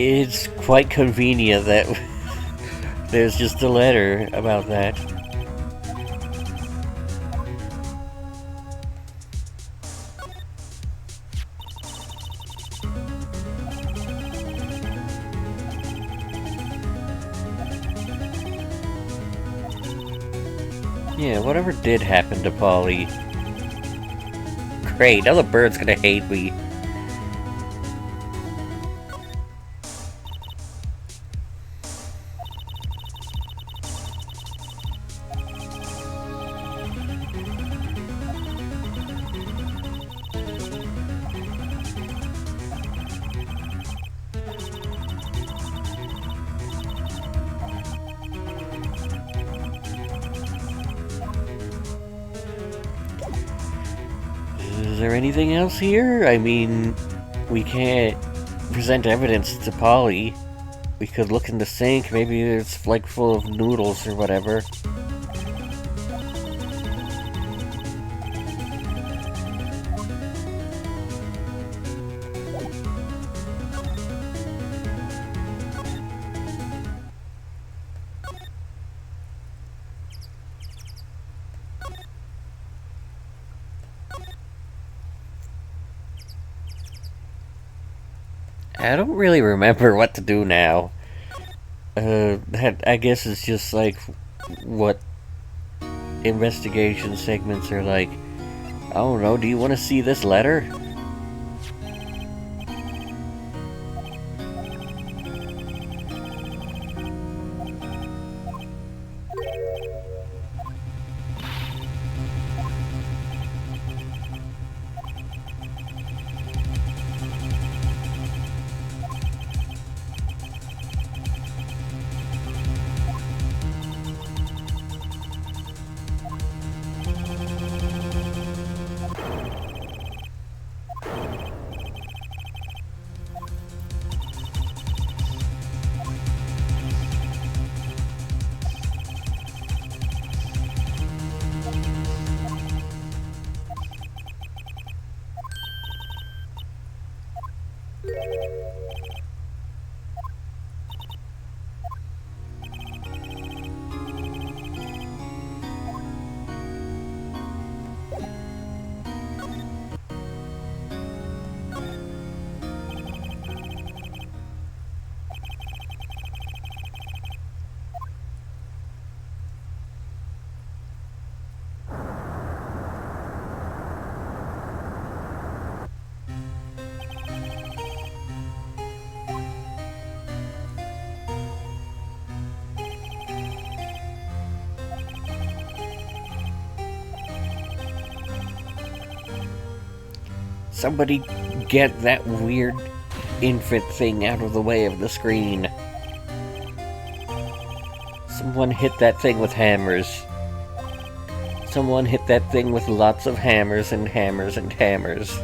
It's quite convenient that there's just a letter about that. Yeah, whatever did happen to Polly. Great, now the bird's gonna hate me. Is there anything else here? I mean, we can't present evidence to Polly. We could look in the sink, maybe it's like full of noodles or whatever. I don't really remember what to do now. That I guess is just like what investigation segments are like. I don't know, do you want to see this letter? Somebody get that weird infant thing out of the way of the screen. Someone hit that thing with hammers. Someone hit that thing with lots of hammers and hammers and hammers.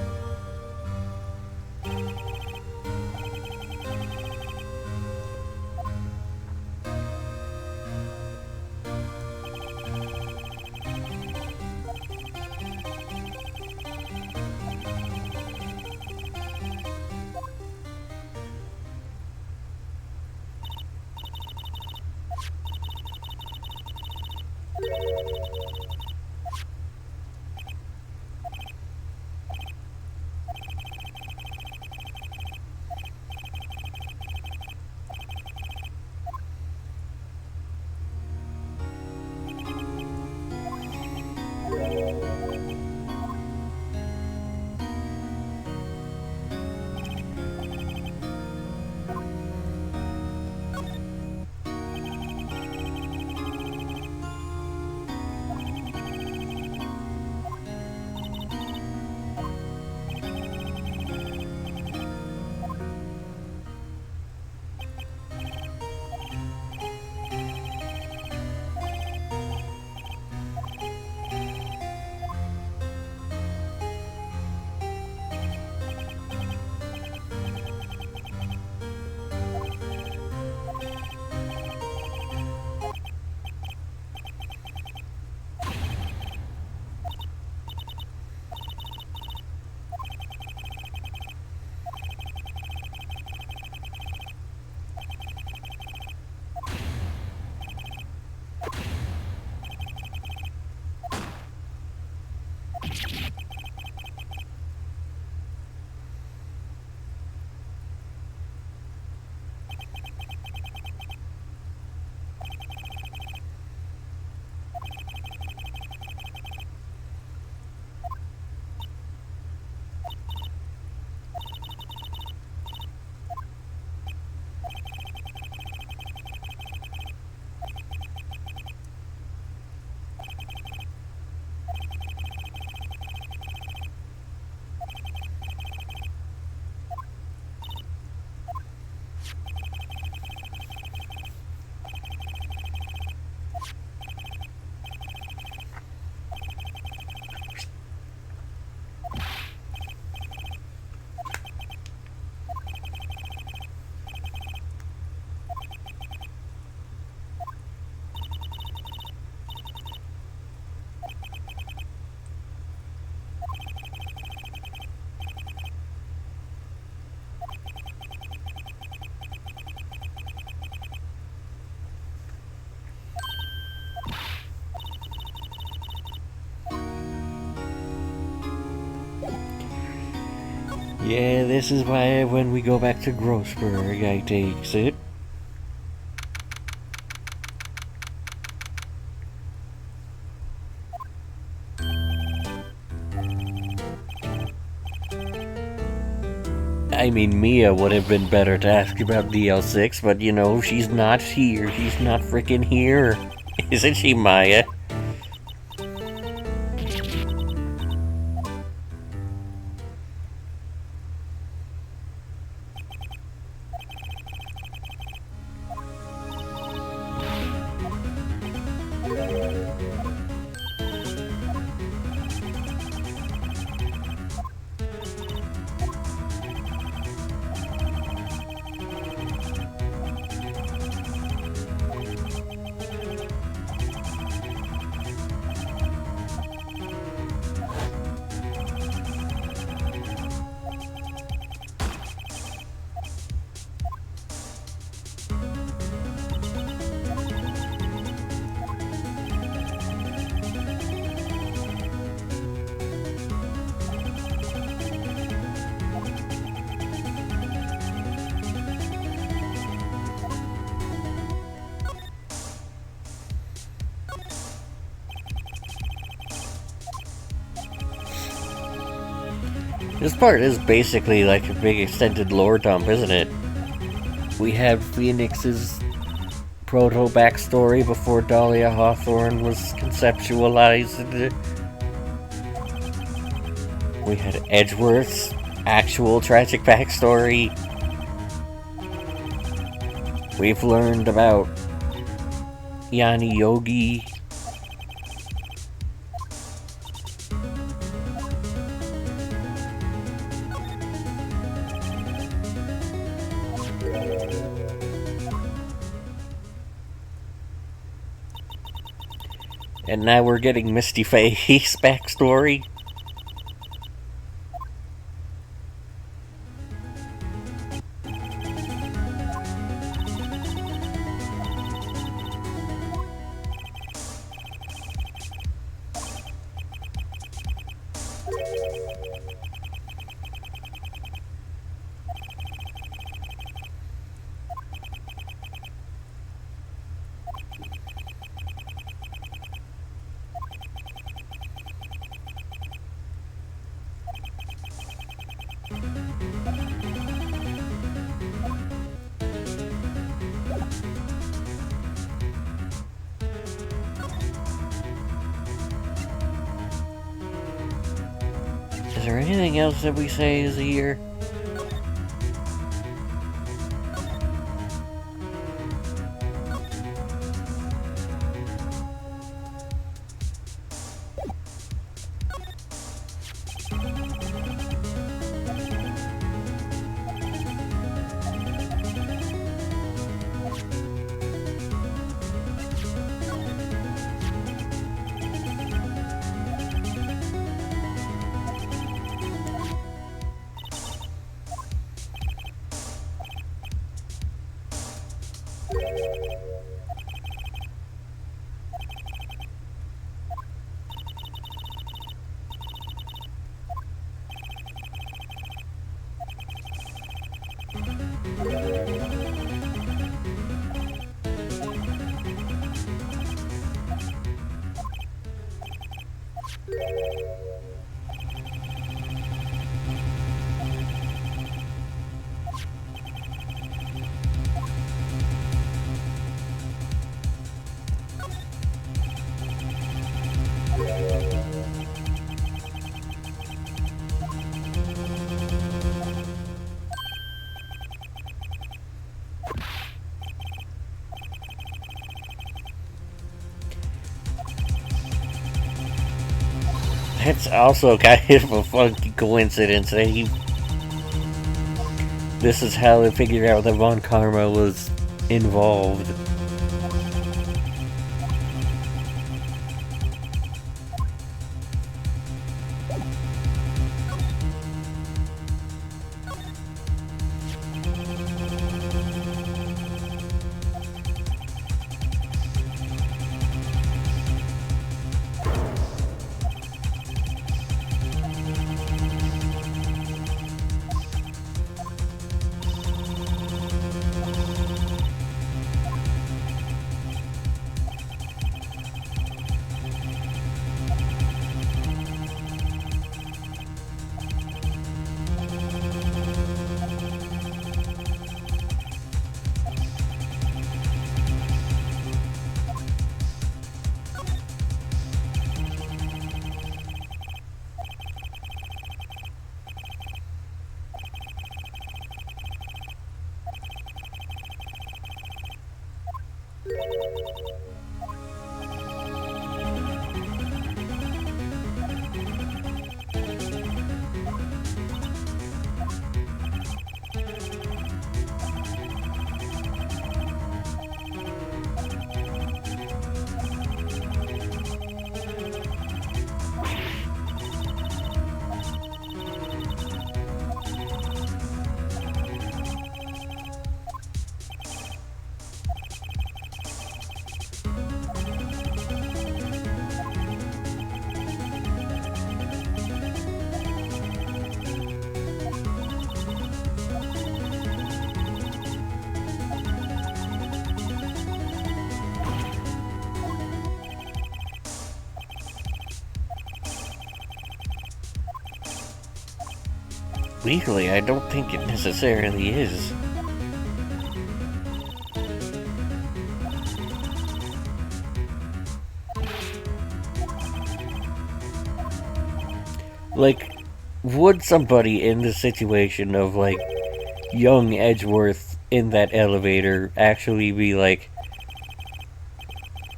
Yeah, this is why when we go back to Grossberg, I takes it. I mean, Mia would have been better to ask about DL6, but you know, she's not here. She's not frickin' here. Isn't she, Maya? This part is basically like a big extended lore dump, isn't it? We have Phoenix's proto-backstory before Dahlia Hawthorne was conceptualized. We had Edgeworth's actual tragic backstory. We've learned about Yanni Yogi. And now we're getting Misty Faye's backstory. Is there anything else that we say is here? That's also kind of a funky coincidence that this is how they figured out that Von Karma was involved. Legally, I don't think it necessarily is. Like, would somebody in the situation of, like, young Edgeworth in that elevator actually be, like,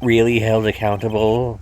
really held accountable?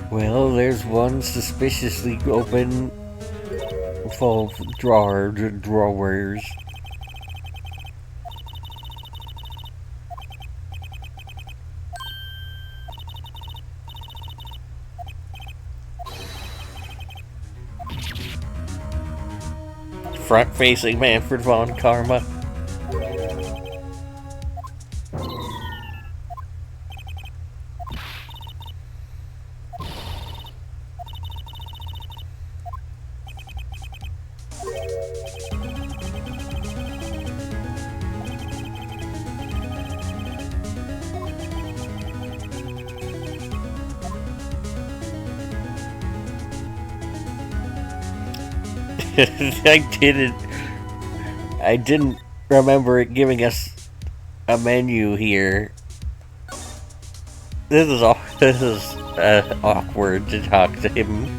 Well, there's one suspiciously open full of drawers. Front-facing Manfred von Karma. I didn't remember it giving us a menu here. This is awkward to talk to him.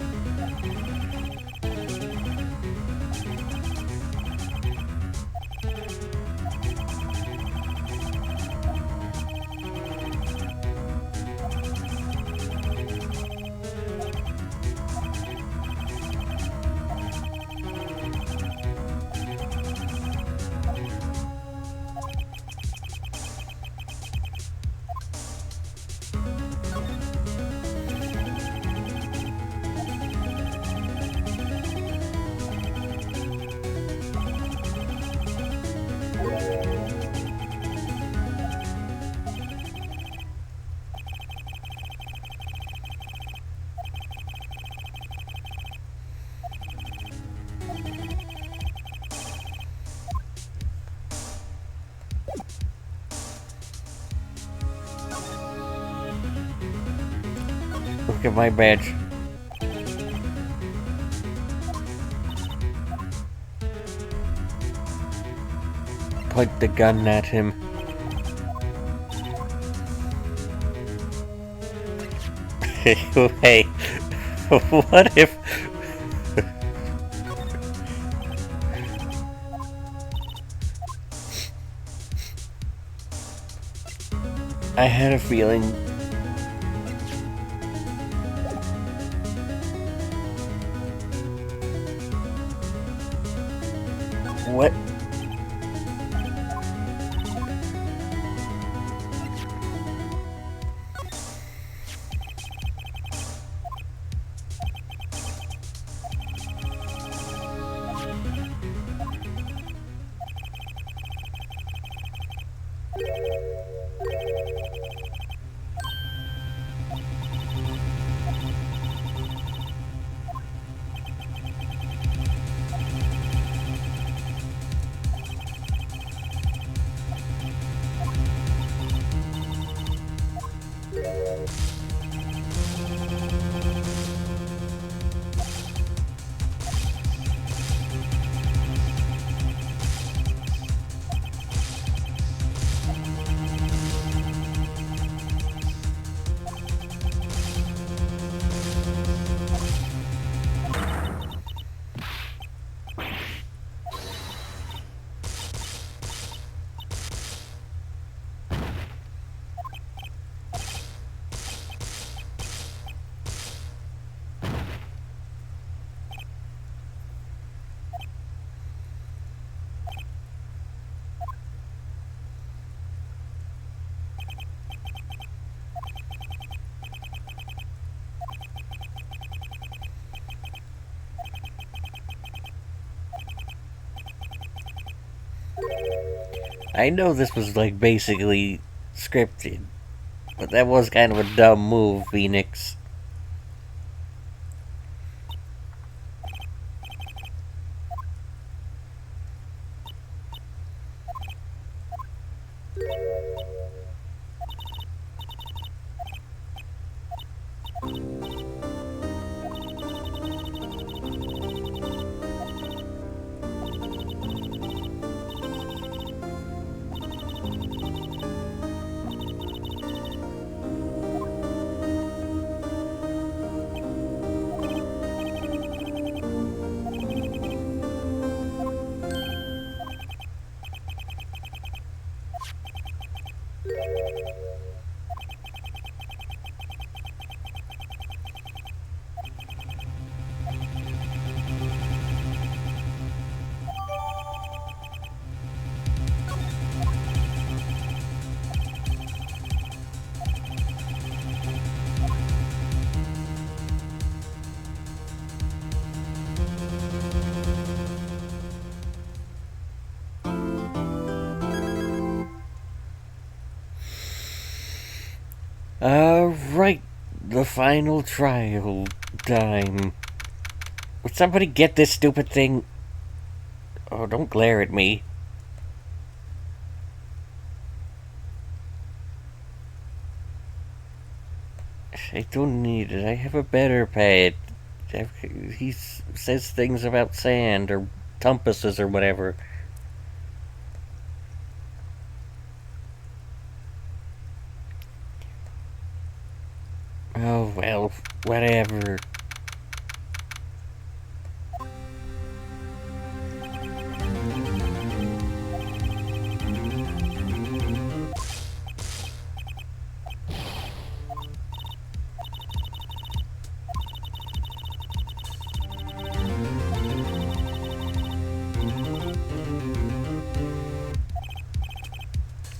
Look at my badge. Point the gun at him. Hey, what if... I had a feeling... What? I know this was, like, basically scripted, but that was kind of a dumb move, Phoenix. Right. The final trial time. Would somebody get this stupid thing? Oh, don't glare at me. I don't need it. I have a better pet. He says things about sand or compasses or whatever. Oh, well, whatever.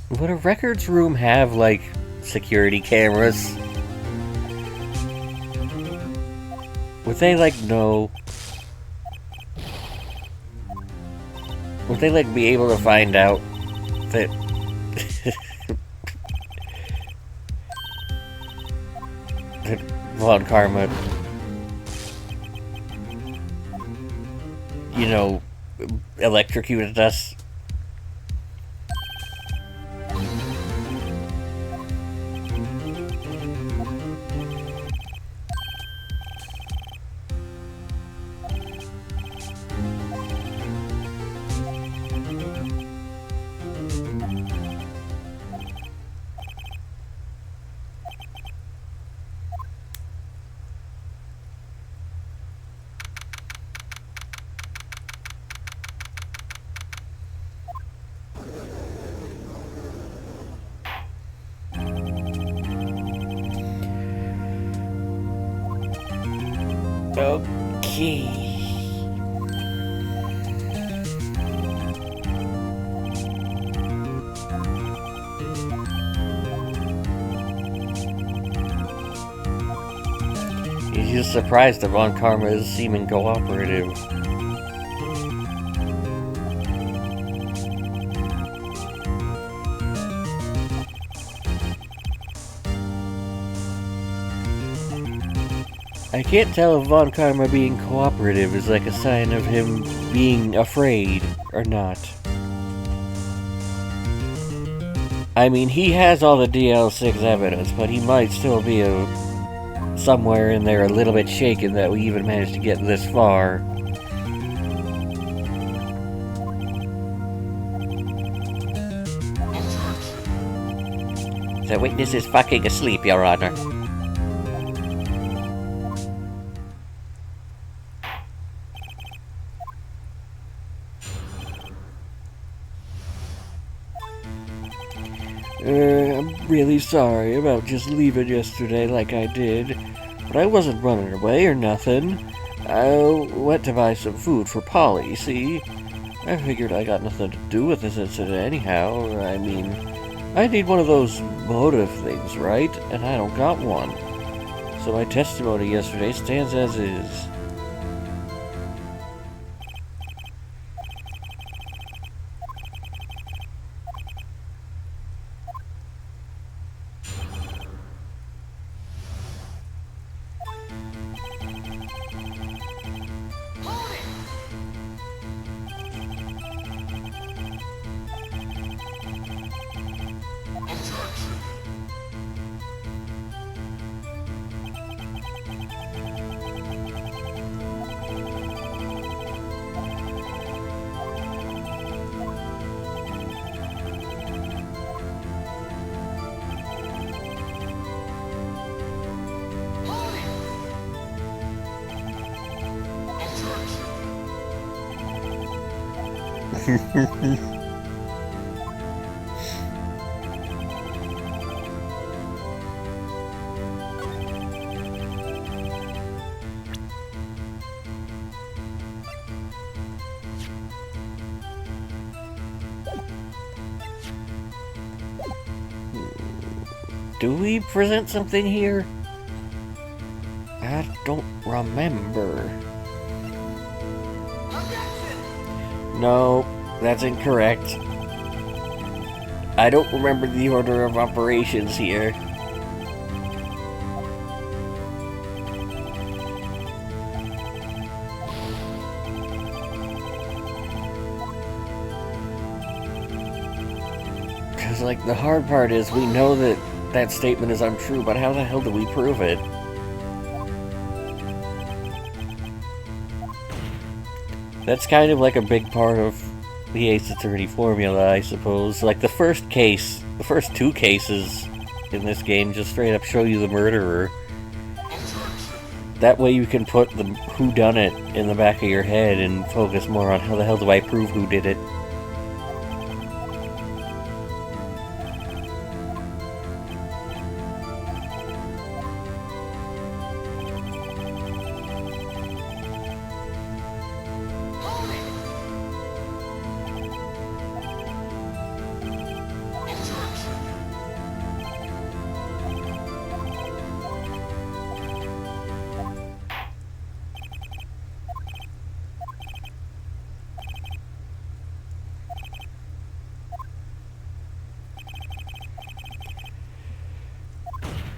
Would a records room have, like, security cameras? Would they, like, know? Would they, like, be able to find out that... that Von Karma... you know, electrocuted us? Okay. He's just surprised that Von Karma is seeming cooperative. I can't tell if Von Karma being cooperative is like a sign of him being afraid or not. I mean, he has all the DL6 evidence, but he might still be somewhere in there a little bit shaken that we even managed to get this far. The witness is fucking asleep, Your Honor. I'm really sorry about just leaving yesterday like I did, but I wasn't running away or nothing. I went to buy some food for Polly, see? I figured I got nothing to do with this incident anyhow. I mean, I need one of those motive things, right? And I don't got one. So my testimony yesterday stands as is. Do we present something here? I don't remember. No, that's incorrect. I don't remember the order of operations here. Because, like, the hard part is we know that that statement is untrue, but how the hell do we prove it? That's kind of like a big part of the Ace Attorney formula, I suppose. Like, the first two cases in this game just straight up show you the murderer. That way you can put the whodunit in the back of your head and focus more on how the hell do I prove who did it.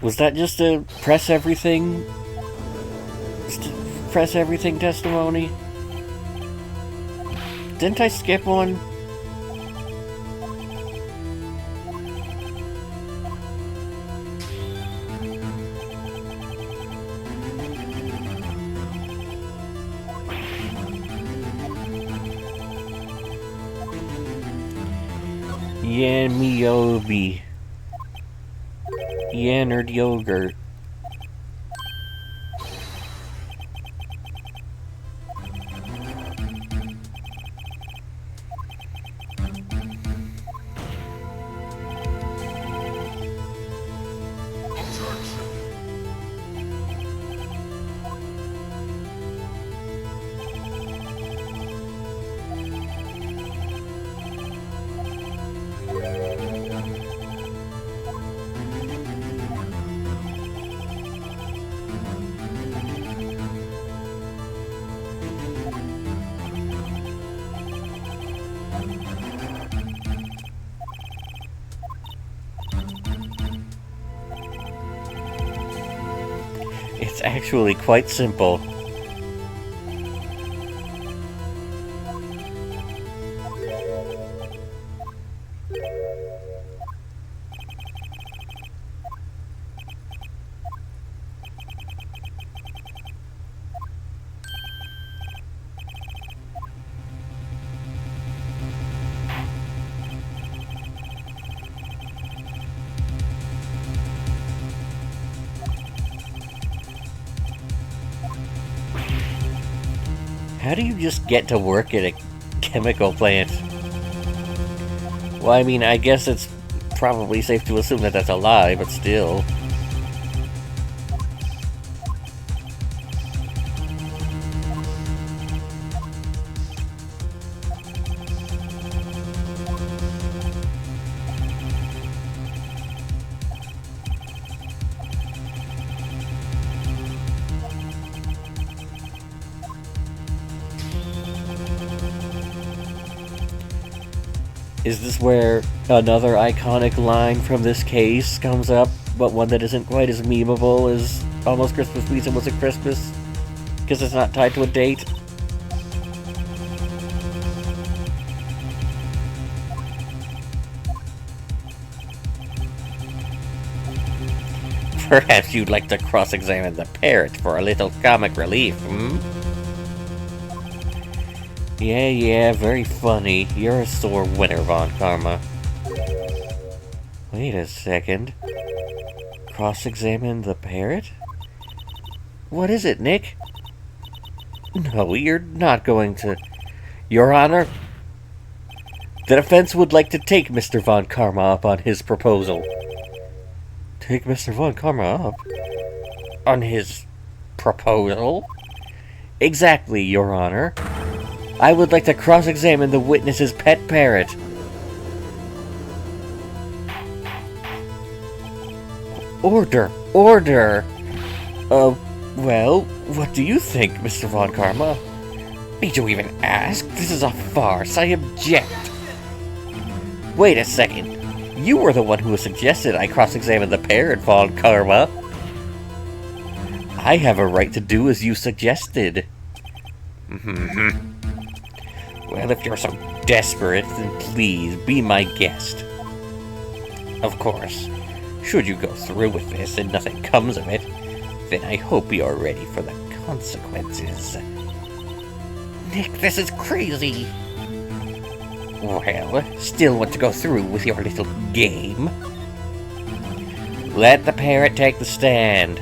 Was that just a press everything testimony? Didn't I skip one? Miyobi. Yannard yogurt. It's actually quite simple. How do you just get to work at a chemical plant? Well, I mean, I guess it's probably safe to assume that that's a lie, but still. Is this where another iconic line from this case comes up, but one that isn't quite as memeable as Almost Christmas Week and Was It Christmas? Because it's not tied to a date? Perhaps you'd like to cross-examine the parrot for a little comic relief, hmm? Yeah, very funny. You're a sore winner, Von Karma. Wait a second. Cross-examine the parrot? What is it, Nick? No, you're not going to... Your Honor? The defense would like to take Mr. Von Karma up on his proposal. Take Mr. Von Karma up? On his proposal? Exactly, Your Honor. I would like to cross-examine the witness's pet parrot. Order! Order! Well, what do you think, Mr. Von Karma? Need you even ask? This is a farce. I object. Wait a second. You were the one who suggested I cross-examine the parrot, Von Karma. I have a right to do as you suggested. Well, if you're so desperate, then please be my guest. Of course, should you go through with this and nothing comes of it, then I hope you're ready for the consequences. Nick, this is crazy. Well, still want to go through with your little game? Let the parrot take the stand.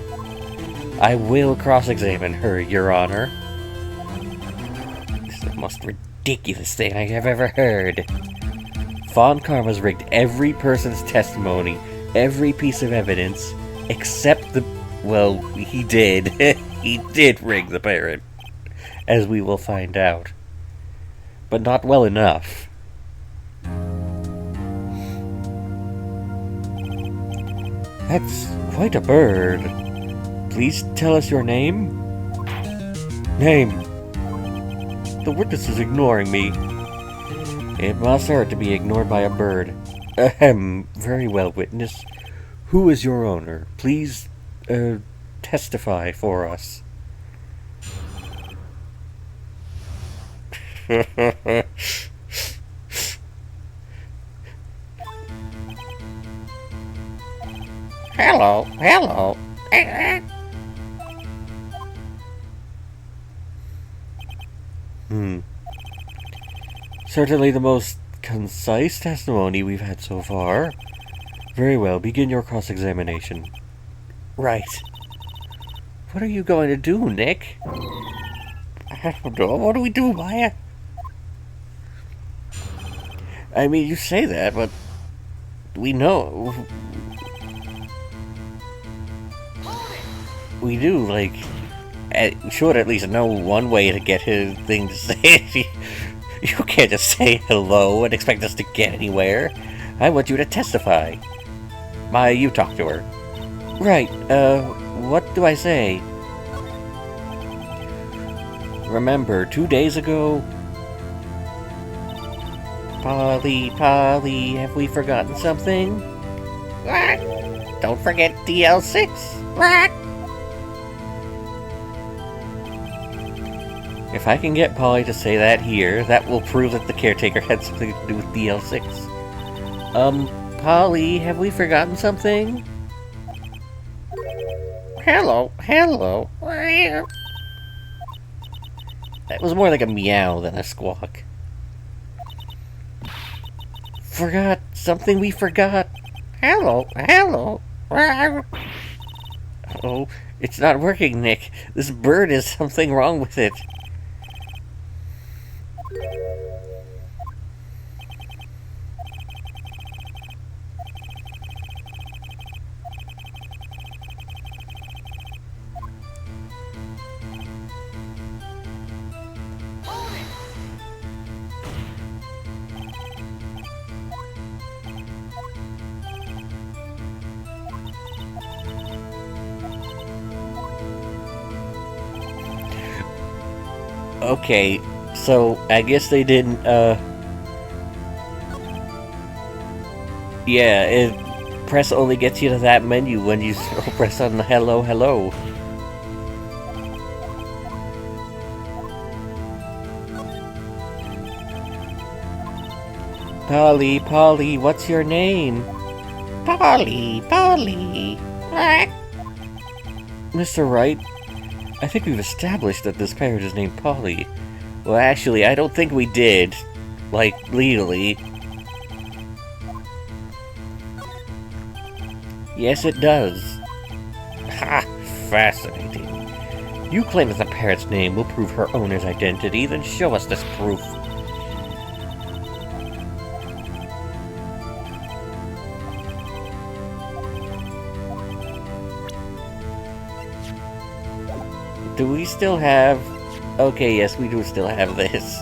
I will cross-examine her, Your Honor. This is the most ridiculous thing I have ever heard. Von Karma's rigged every person's testimony, every piece of evidence, except the... Well, he did. He did rig the parrot, as we will find out. But not well enough. That's quite a bird. Please tell us your name? Name. The witness is ignoring me. It must hurt to be ignored by a bird. Ahem. Very well, witness. Who is your owner? Please, testify for us. Hello, hello. Certainly the most concise testimony we've had so far. Very well, begin your cross-examination. Right. What are you going to do, Nick? I don't know. What do we do, Maya? I mean, you say that, but we know. We do, like, should at least know one way to get his thing to say. You can't just say hello and expect us to get anywhere. I want you to testify. Maya, you talk to her. Right, what do I say? Remember, 2 days ago... Polly, have we forgotten something? What? Don't forget DL6. What? If I can get Polly to say that here, that will prove that the caretaker had something to do with DL6. Polly, have we forgotten something? Hello. That was more like a meow than a squawk. Forgot something we forgot. Hello. Oh, it's not working, Nick. This bird is something wrong with it. Okay, so I guess they didn't, yeah, press only gets you to that menu when you press on the hello. Polly, what's your name? Polly. Mr. Wright, I think we've established that this parrot is named Polly. Well, actually, I don't think we did. Like, legally. Yes, it does. Ha! Fascinating. You claim that the parrot's name will prove her owner's identity, then show us this proof. Do we still have... Okay, yes, we do still have this.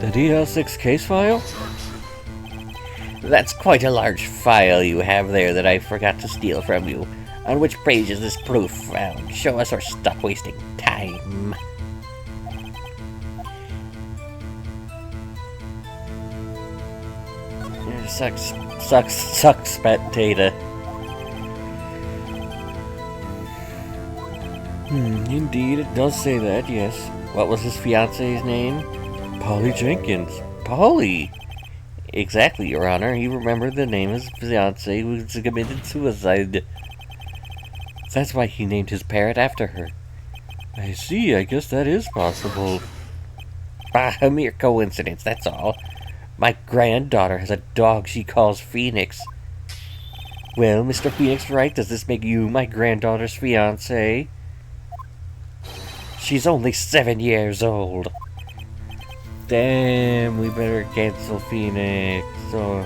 The DL6 case file? That's quite a large file you have there that I forgot to steal from you. On which page is this proof found? Show us or stop wasting time. Sucks, data. Indeed, it does say that, yes. What was his fiance's name? Polly Jenkins. Polly. Exactly, Your Honor. He remembered the name of his fiancée who committed suicide. That's why he named his parrot after her. I see, I guess that is possible. A mere coincidence, that's all. My granddaughter has a dog she calls Phoenix. Well, Mr. Phoenix Wright, does this make you my granddaughter's fiancé? She's only 7 years old. Damn, we better cancel Phoenix. Do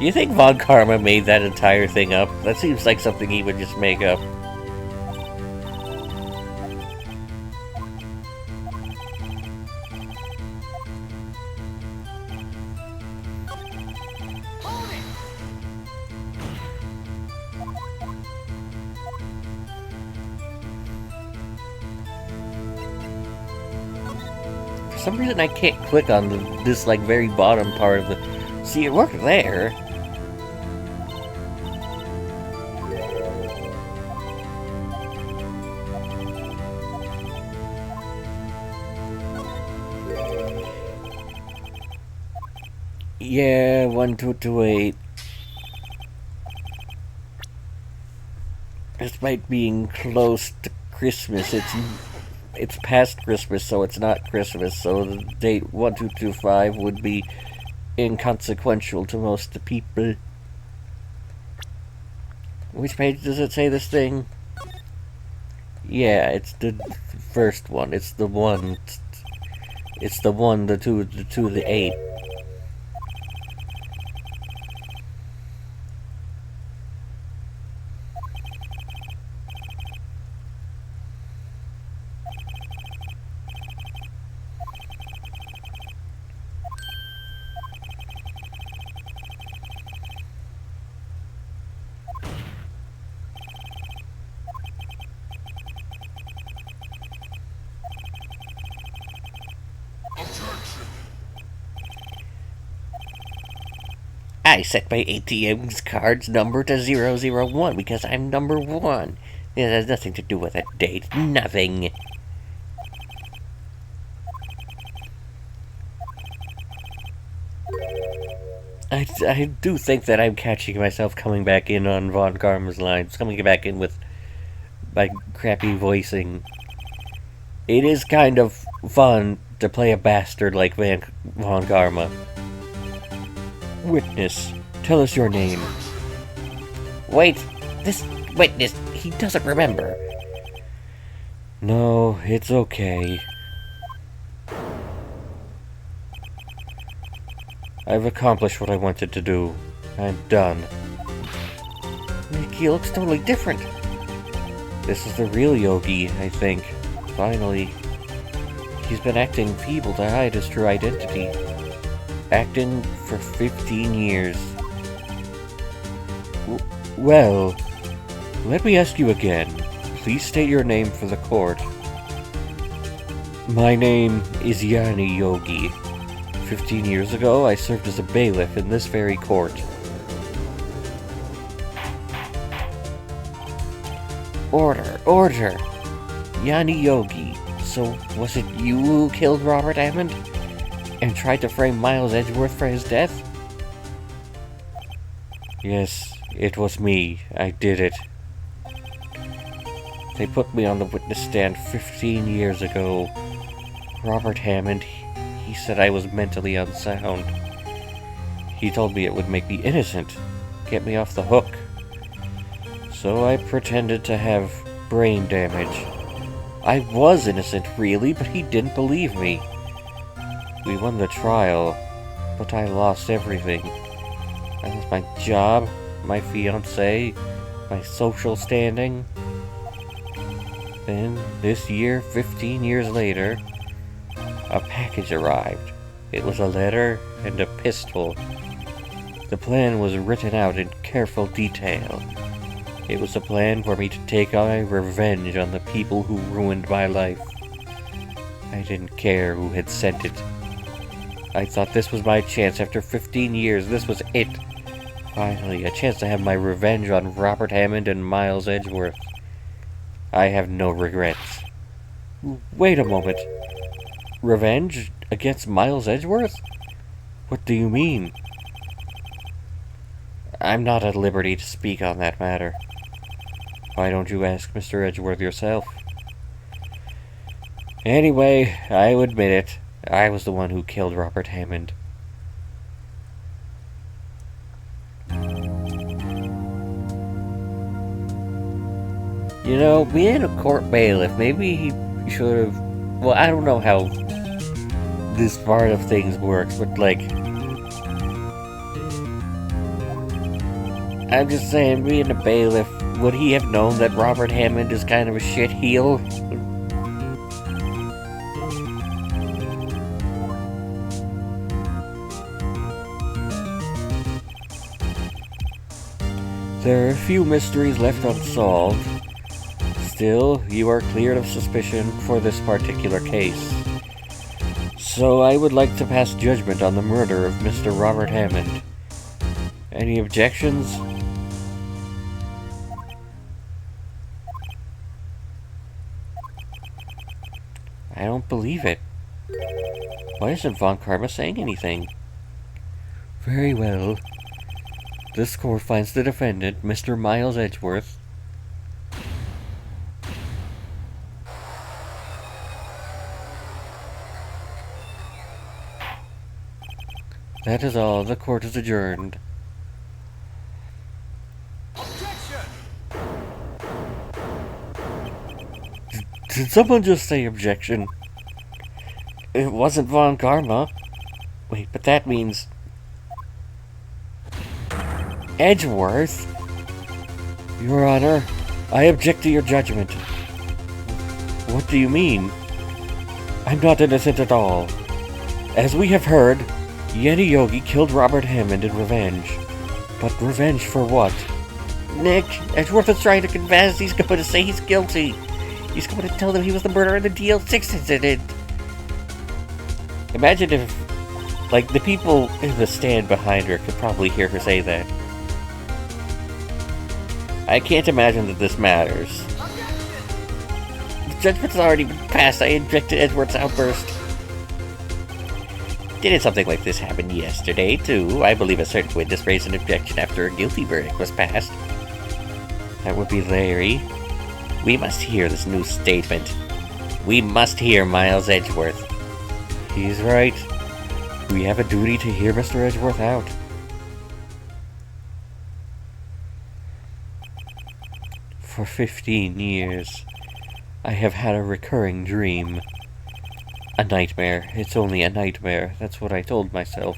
you think Von Karma made that entire thing up? That seems like something he would just make up. For some reason I can't click on this like very bottom part of the... See, it worked there. Yeah, 1228. Despite being close to Christmas, it's past Christmas, so it's not Christmas, so the date 1225 would be inconsequential to most people. Which page does it say this thing? Yeah, it's the first one. It's the one. It's the 1, the 2, the 2, the 8. I set my ATM's card's number to 001 because I'm number 1. It has nothing to do with that date. Nothing. I do think that I'm catching myself coming back in on Von Karma's lines. Coming back in with my crappy voicing. It is kind of fun to play a bastard like Von Karma. Witness, tell us your name. Wait, this witness, he doesn't remember. No, it's okay. I've accomplished what I wanted to do. I'm done. He looks totally different. This is the real Yogi, I think. Finally. He's been acting feeble to hide his true identity. Acting for 15 years. Well, let me ask you again. Please state your name for the court. My name is Yanni Yogi. 15 years ago, I served as a bailiff in this very court. Order, order! Yanni Yogi, so was it you who killed Robert Hammond? And tried to frame Miles Edgeworth for his death? Yes, it was me. I did it. They put me on the witness stand 15 years ago. Robert Hammond, he said I was mentally unsound. He told me it would make me innocent, get me off the hook. So I pretended to have brain damage. I was innocent, really, but he didn't believe me. We won the trial. But I lost everything. I lost my job, my fiancée, my social standing. Then, this year, 15 years later, a package arrived. It was a letter and a pistol. The plan was written out in careful detail. It was a plan for me to take my revenge on the people who ruined my life. I didn't care who had sent it. I thought this was my chance after 15 years. This was it. Finally, a chance to have my revenge on Robert Hammond and Miles Edgeworth. I have no regrets. Wait a moment. Revenge against Miles Edgeworth? What do you mean? I'm not at liberty to speak on that matter. Why don't you ask Mr. Edgeworth yourself? Anyway, I admit it. I was the one who killed Robert Hammond. You know, being a court bailiff, maybe he should have... Well, I don't know how this part of things works, but like... I'm just saying, being a bailiff, would he have known that Robert Hammond is kind of a shitheel? There are a few mysteries left unsolved. Still, you are cleared of suspicion for this particular case. So I would like to pass judgment on the murder of Mr. Robert Hammond. Any objections? I don't believe it. Why isn't Von Karma saying anything? Very well. This court finds the defendant, Mr. Miles Edgeworth. That is all. The court is adjourned. Did someone just say objection? It wasn't Von Karma. Wait, but that means... Edgeworth? Your Honor, I object to your judgment. What do you mean? I'm not innocent at all. As we have heard, Yeti Yogi killed Robert Hammond in revenge. But revenge for what? Nick, Edgeworth is trying to confess. He's going to say he's guilty. He's going to tell them he was the murderer in the DL6 incident. Imagine if, like, the people in the stand behind her could probably hear her say that. I can't imagine that this matters. The judgment's already been passed. I object to Edgeworth's outburst. Didn't something like this happen yesterday, too? I believe a certain witness raised an objection after a guilty verdict was passed. That would be Larry. We must hear this new statement. We must hear Miles Edgeworth. He's right. We have a duty to hear Mr. Edgeworth out. For 15 years, I have had a recurring dream. A nightmare. It's only a nightmare. That's what I told myself.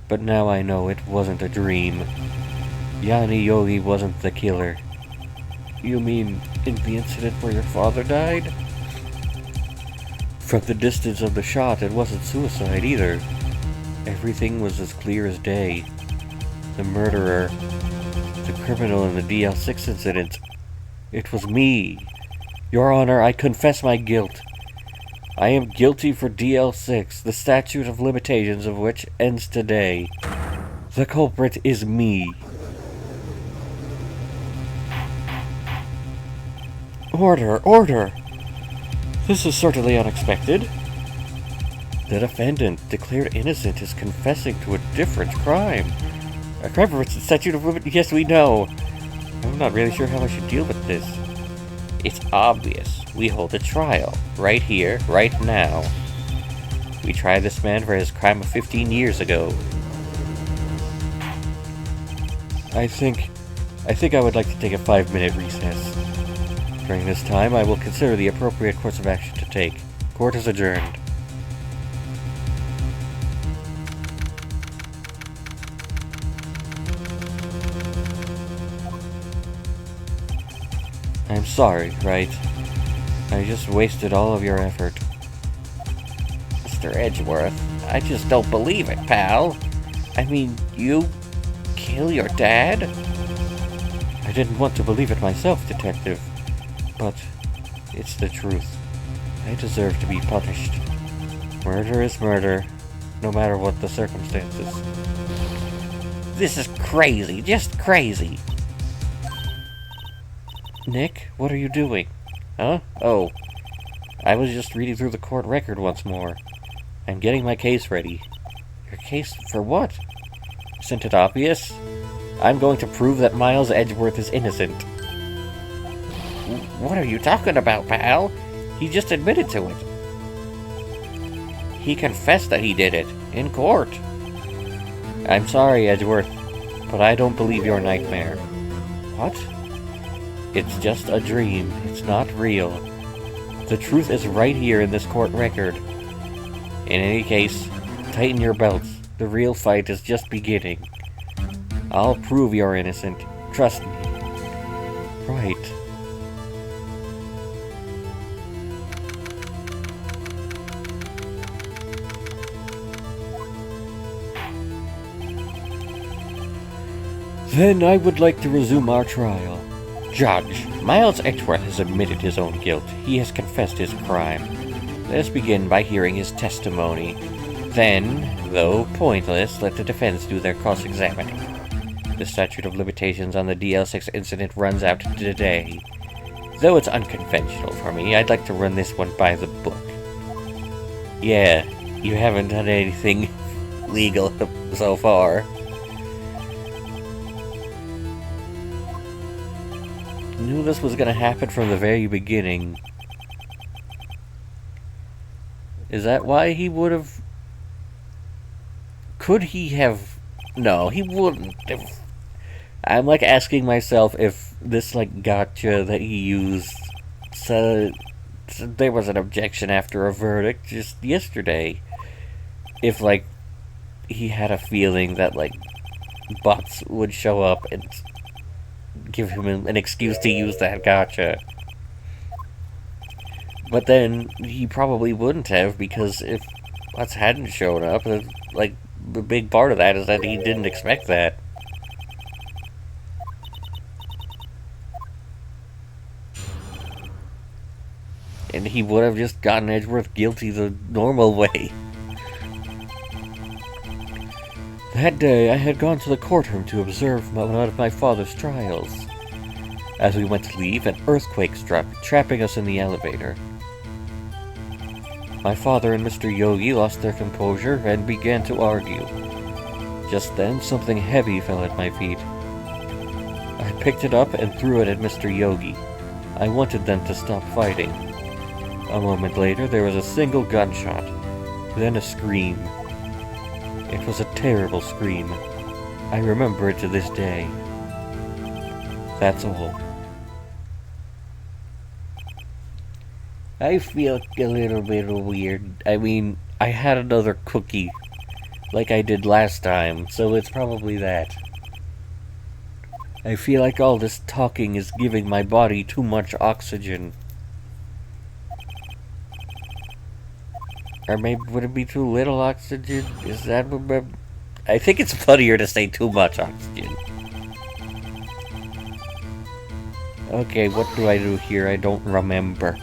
But now I know it wasn't a dream. Yanni Yogi wasn't the killer. You mean in the incident where your father died? From the distance of the shot, it wasn't suicide either. Everything was as clear as day. The murderer, the criminal in the DL6 incident, it was me. Your Honor, I confess my guilt. I am guilty for DL6, the statute of limitations of which ends today. The culprit is me. Order! Order! This is certainly unexpected. The defendant, declared innocent, is confessing to a different crime. A crime for which the statute of limitations... Yes, we know. I'm not really sure how I should deal with this. It's obvious. We hold a trial. Right here, right now. We try this man for his crime of 15 years ago. I think I would like to take a 5-minute recess. During this time, I will consider the appropriate course of action to take. Court is adjourned. I'm sorry, right? I just wasted all of your effort. Mr. Edgeworth, I just don't believe it, pal. I mean, you kill your dad? I didn't want to believe it myself, Detective. But it's the truth. I deserve to be punished. Murder is murder, no matter what the circumstances. This is crazy, just crazy. Nick, what are you doing? Huh? Oh, I was just reading through the court record once more. I'm getting my case ready. your case for what? Isn't it obvious? I'm going to prove that Miles Edgeworth is innocent. What are you talking about, pal? He just admitted to it. He confessed that he did it, in court. I'm sorry, Edgeworth, but I don't believe your nightmare. What? It's just a dream. It's not real. The truth is right here in this court record. In any case, tighten your belts. The real fight is just beginning. I'll prove you're innocent. Trust me. Right. Then I would like to resume our trial. Judge, Miles Edgeworth has admitted his own guilt. He has confessed his crime. Let us begin by hearing his testimony. Then, though pointless, let the defense do their cross-examining. The statute of limitations on the DL6 incident runs out today. Though it's unconventional for me, I'd like to run this one by the book. Yeah, you haven't done anything legal so far. Knew this was gonna happen from the very beginning. Is that why he would have... Could he have... No, he wouldn't have... I'm like asking myself if this like gotcha that he used, so there was an objection after a verdict just yesterday. If like he had a feeling that like bots would show up and give him an excuse to use that gotcha. But then he probably wouldn't have, because if bots hadn't shown up, like the big part of that is that he didn't expect that. And he would have just gotten Edgeworth guilty the normal way. That day, I had gone to the courtroom to observe one of my father's trials. As we went to leave, an earthquake struck, trapping us in the elevator. My father and Mr. Yogi lost their composure and began to argue. Just then, something heavy fell at my feet. I picked it up and threw it at Mr. Yogi. I wanted them to stop fighting. A moment later, there was a single gunshot, then a scream. It was a terrible scream. I remember it to this day. That's all. I feel a little bit weird. I mean, I had another cookie, like I did last time, so it's probably that. I feel like all this talking is giving my body too much oxygen. Or maybe would it be too little oxygen? Is that what... I think it's funnier to say too much oxygen. Okay, what do I do here? I don't remember.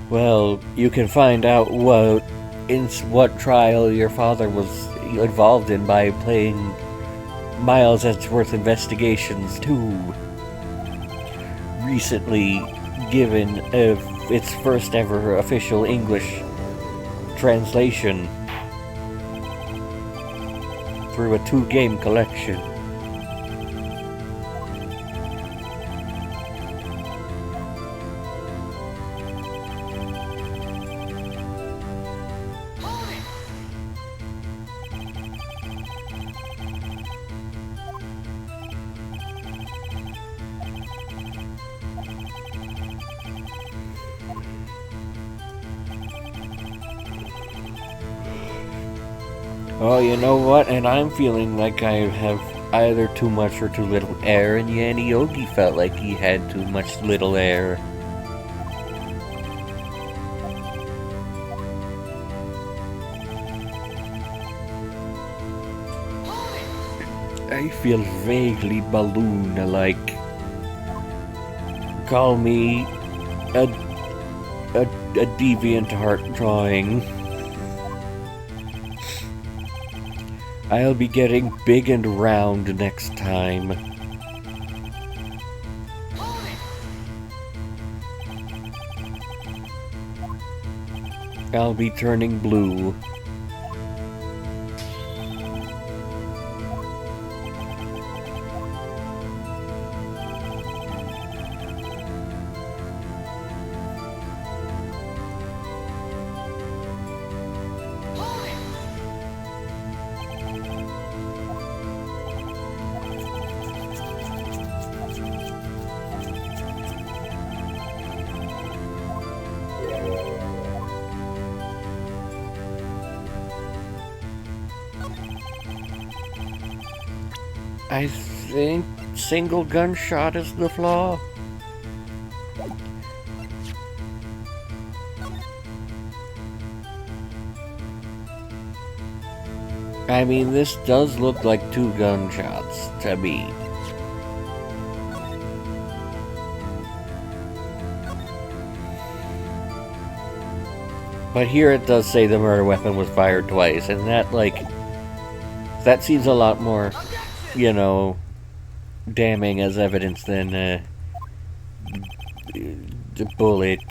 Well, you can find out what trial your father was involved in by playing Miles Edgeworth Investigations 2. Recently given its first ever official English translation through a 2-game collection. Oh, you know what? And I'm feeling like I have either too much or too little air, and Yanni Yogi felt like he had too much little air. I feel vaguely balloon-like. Call me a deviant heart drawing. I'll be getting big and round next time. I'll be turning blue. I think single gunshot is the flaw. I mean, this does look like 2 gunshots to me. But here it does say the murder weapon was fired twice, and that, like, that seems a lot more, you know, damning as evidence than the bullet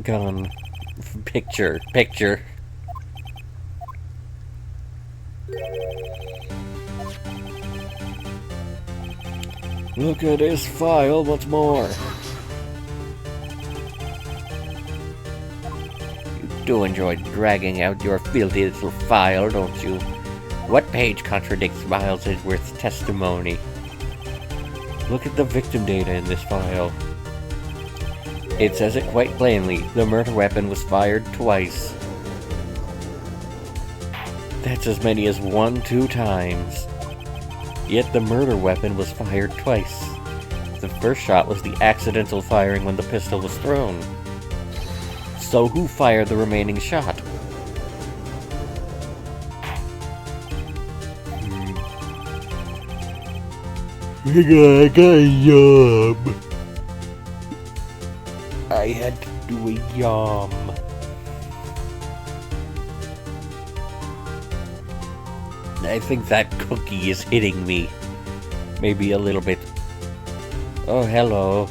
gun picture. Look at this file, what's more? You do enjoy dragging out your filthy little file, don't you? What page contradicts Miles Edgeworth's testimony? Look at the victim data in this file. It says it quite plainly. The murder weapon was fired twice. That's as many as 1-2 times. Yet the murder weapon was fired twice. The first shot was the accidental firing when the pistol was thrown. So who fired the remaining shot? I got a yum. I had to do a yum. I think that cookie is hitting me. Maybe a little bit. Oh, hello.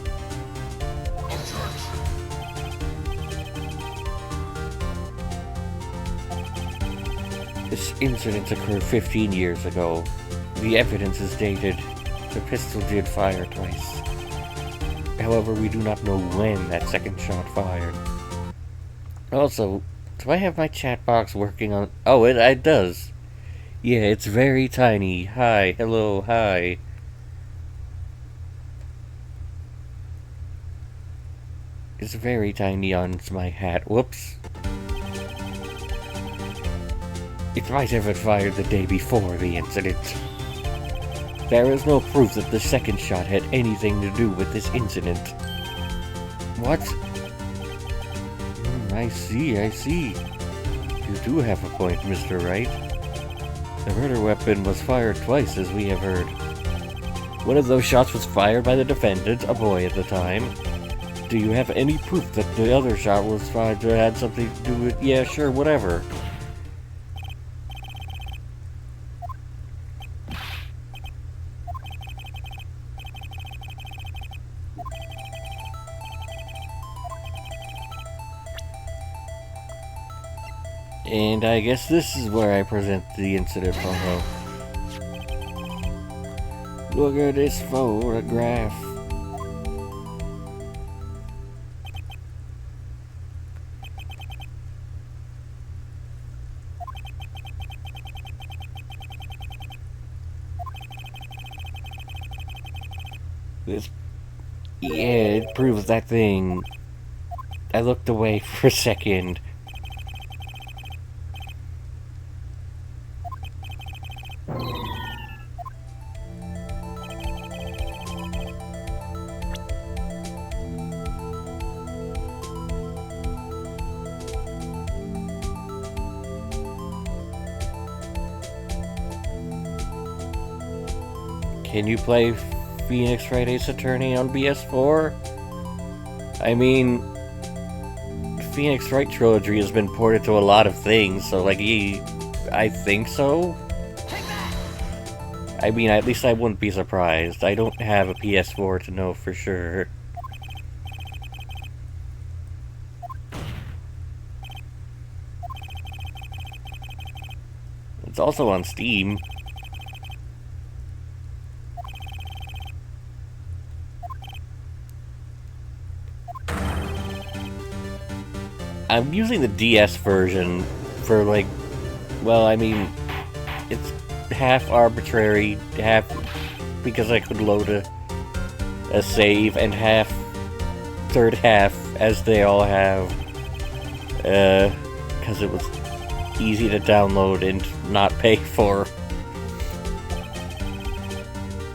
This incident occurred 15 years ago. The evidence is dated. The pistol did fire twice. However, we do not know when that second shot fired. Also, do I have my chat box working on... Oh, it does. Yeah, it's very tiny. Hi, hello, hi. It's very tiny on my hat. Whoops. It might have been fired the day before the incident. There is no proof that the second shot had anything to do with this incident. What? I see. You do have a point, Mr. Wright. The murder weapon was fired twice, as we have heard. One of those shots was fired by the defendant, a boy at the time. Do you have any proof that the other shot was fired that had something to do with... Yeah, sure, whatever. And I guess this is where I present the incident photo. Look at this photograph. This... Yeah, it proves that thing. I looked away for a second. Can you play Phoenix Wright Ace Attorney on PS4? I mean, Phoenix Wright Trilogy has been ported to a lot of things, so like, I think so? I mean, at least I wouldn't be surprised. I don't have a PS4 to know for sure. It's also on Steam. I'm using the DS version for, like, well, I mean, it's half arbitrary, half because I could load a save, and third half, as they all have, because it was easy to download and not pay for.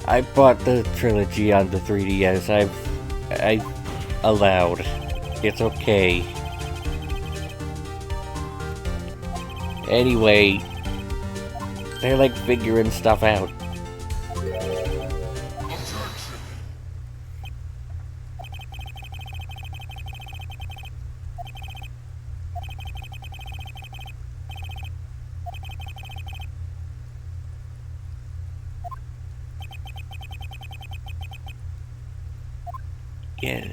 I bought the trilogy on the 3DS. I allowed. It's okay. Anyway, they're like figuring stuff out. Yeah.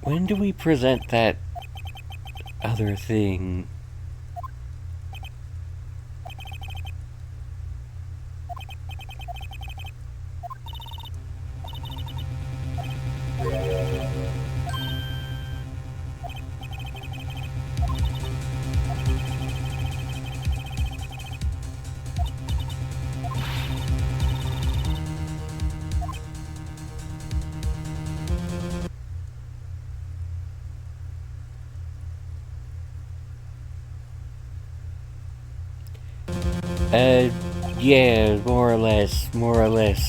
When do we present that other thing? Yeah, more or less,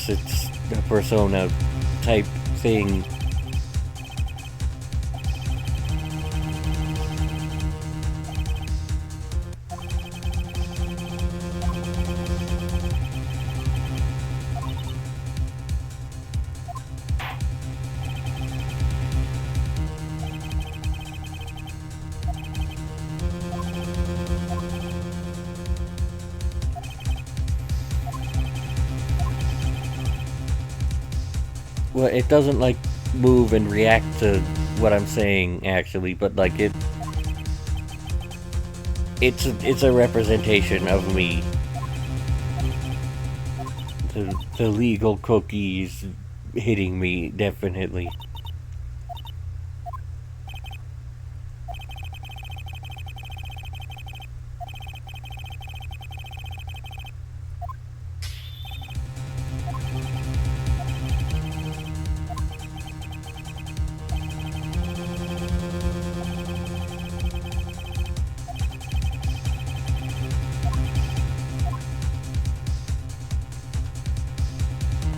it's a Persona type thing. Well, it doesn't, like, move and react to what I'm saying, actually, but, like, it's a representation of me. The legal cookies hitting me, definitely.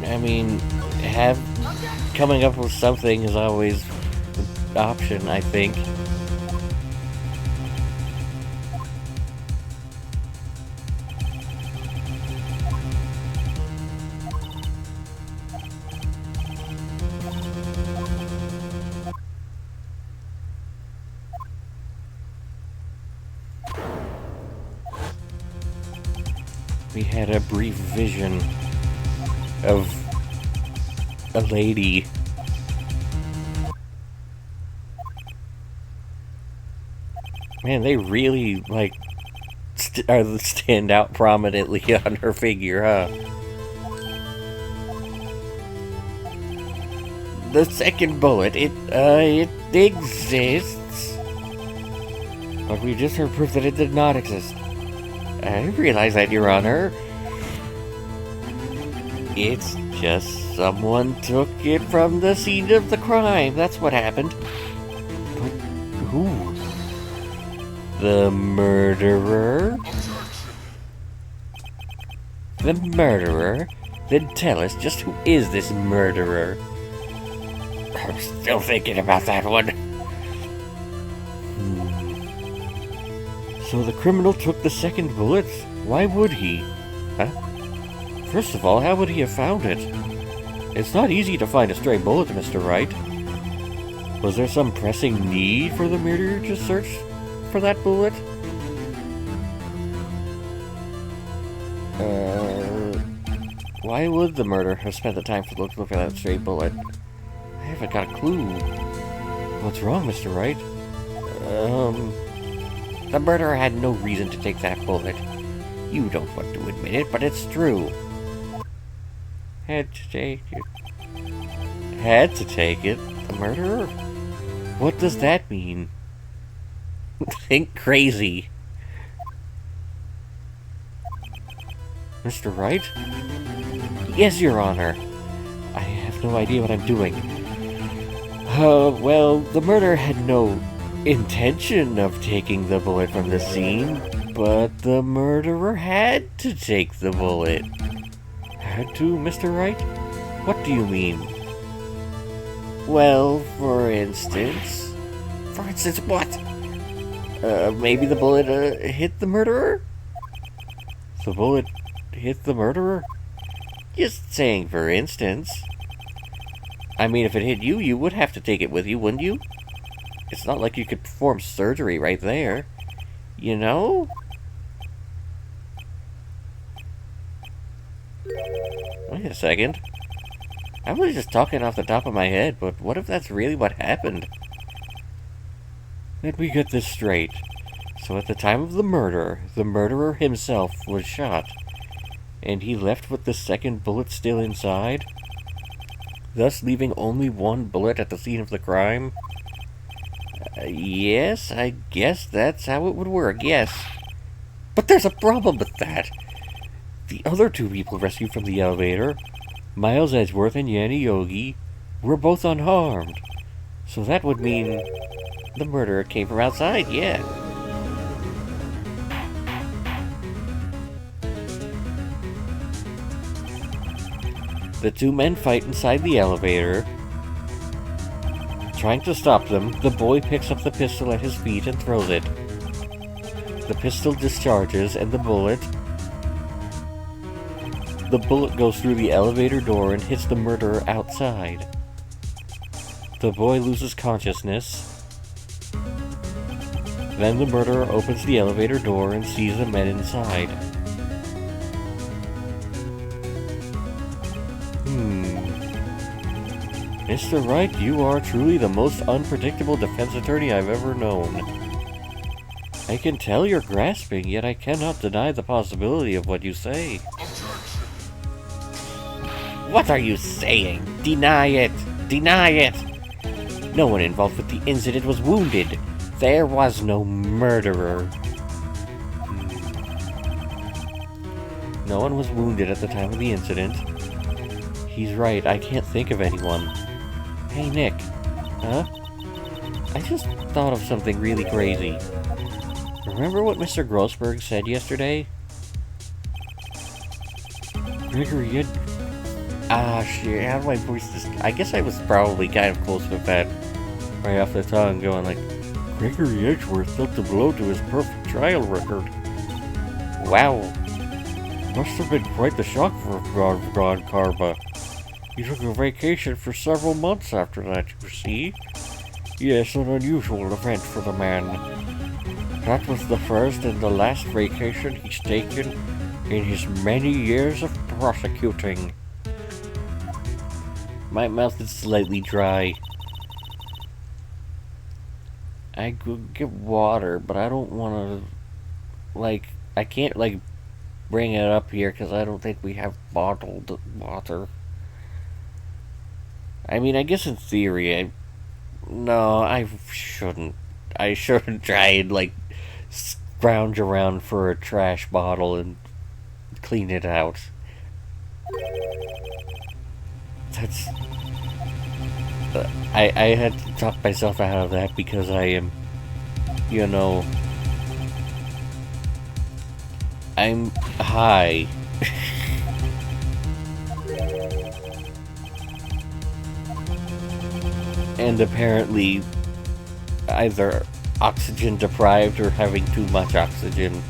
I mean, coming up with something is always an option, I think. We had a brief vision of a lady. Man, they really, like, stand out prominently on her figure, huh? The second bullet, it exists. But we just heard proof that it did not exist. I realize that, Your Honor. It's just someone took it from the scene of the crime. That's what happened. But who? The murderer? The murderer? Then tell us, just who is this murderer? I'm still thinking about that one. So the criminal took the second bullet? Why would he? Huh? First of all, how would he have found it? It's not easy to find a stray bullet, Mr. Wright. Was there some pressing need for the murderer to search for that bullet? Why would the murderer have spent the time to look for that stray bullet? I haven't got a clue. What's wrong, Mr. Wright? The murderer had no reason to take that bullet. You don't want to admit it, but it's true. Had to take it. Had to take it? The murderer? What does that mean? Think crazy. Mr. Wright? Yes, Your Honor. I have no idea what I'm doing. Well, the murderer had no intention of taking the bullet from the scene, but the murderer had to take the bullet. Had to, Mr. Wright? What do you mean? Well, for instance... For instance, what? Maybe the bullet, hit the murderer? The bullet hit the murderer? Just saying, for instance. I mean, if it hit you, you would have to take it with you, wouldn't you? It's not like you could perform surgery right there. You know? Wait a second. I was just talking off the top of my head, but what if that's really what happened? Let me get this straight. So at the time of the murderer himself was shot, and he left with the second bullet still inside, thus leaving only one bullet at the scene of the crime? Yes, I guess that's how it would work, yes. But there's a problem with that. The other two people rescued from the elevator, Miles Edgeworth and Yanni Yogi, were both unharmed. So that would mean the murderer came from outside, yeah. The two men fight inside the elevator. Trying to stop them, the boy picks up the pistol at his feet and throws it. The pistol discharges and the bullet goes through the elevator door and hits the murderer outside. The boy loses consciousness. Then the murderer opens the elevator door and sees the men inside. Mr. Wright, you are truly the most unpredictable defense attorney I've ever known. I can tell you're grasping, yet I cannot deny the possibility of what you say. What are you saying? Deny it! Deny it! No one involved with the incident was wounded. There was no murderer. No one was wounded at the time of the incident. He's right, I can't think of anyone. Hey, Nick. Huh? I just thought of something really crazy. Remember what Mr. Grossberg said yesterday? Gregory, shit, how do I voice this? I guess I was probably kind of close with that right off the tongue, going like, Gregory Edgeworth took the blow to his perfect trial record. Wow. Must have been quite the shock for Ron Carba. He took a vacation for several months after that, you see? Yes, an unusual event for the man. That was the first and the last vacation he's taken in his many years of prosecuting. My mouth is slightly dry. I could get water, but I don't want to, I can't, like, bring it up here because I don't think we have bottled water. I mean, I guess in theory, no, I shouldn't. I shouldn't try and, like, scrounge around for a trash bottle and clean it out. That's... I had to talk myself out of that because I am, you know... I'm high. And apparently either oxygen deprived or having too much oxygen.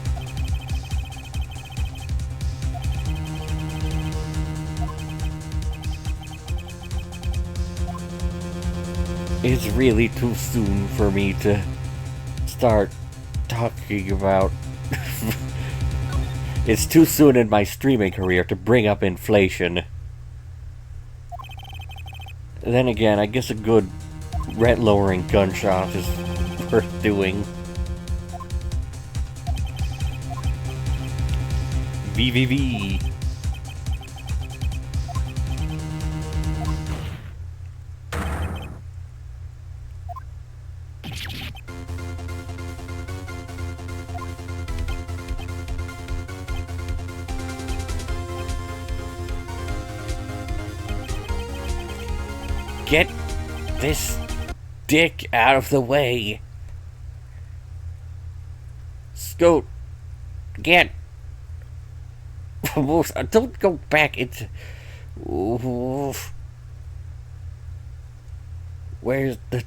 It's really too soon for me to start talking about... It's too soon in my streaming career to bring up inflation. Then again, I guess a good rent-lowering gunshot is worth doing. VVV. Get this dick out of the way. Scoot. Get. Don't go back into... Oof. Where's the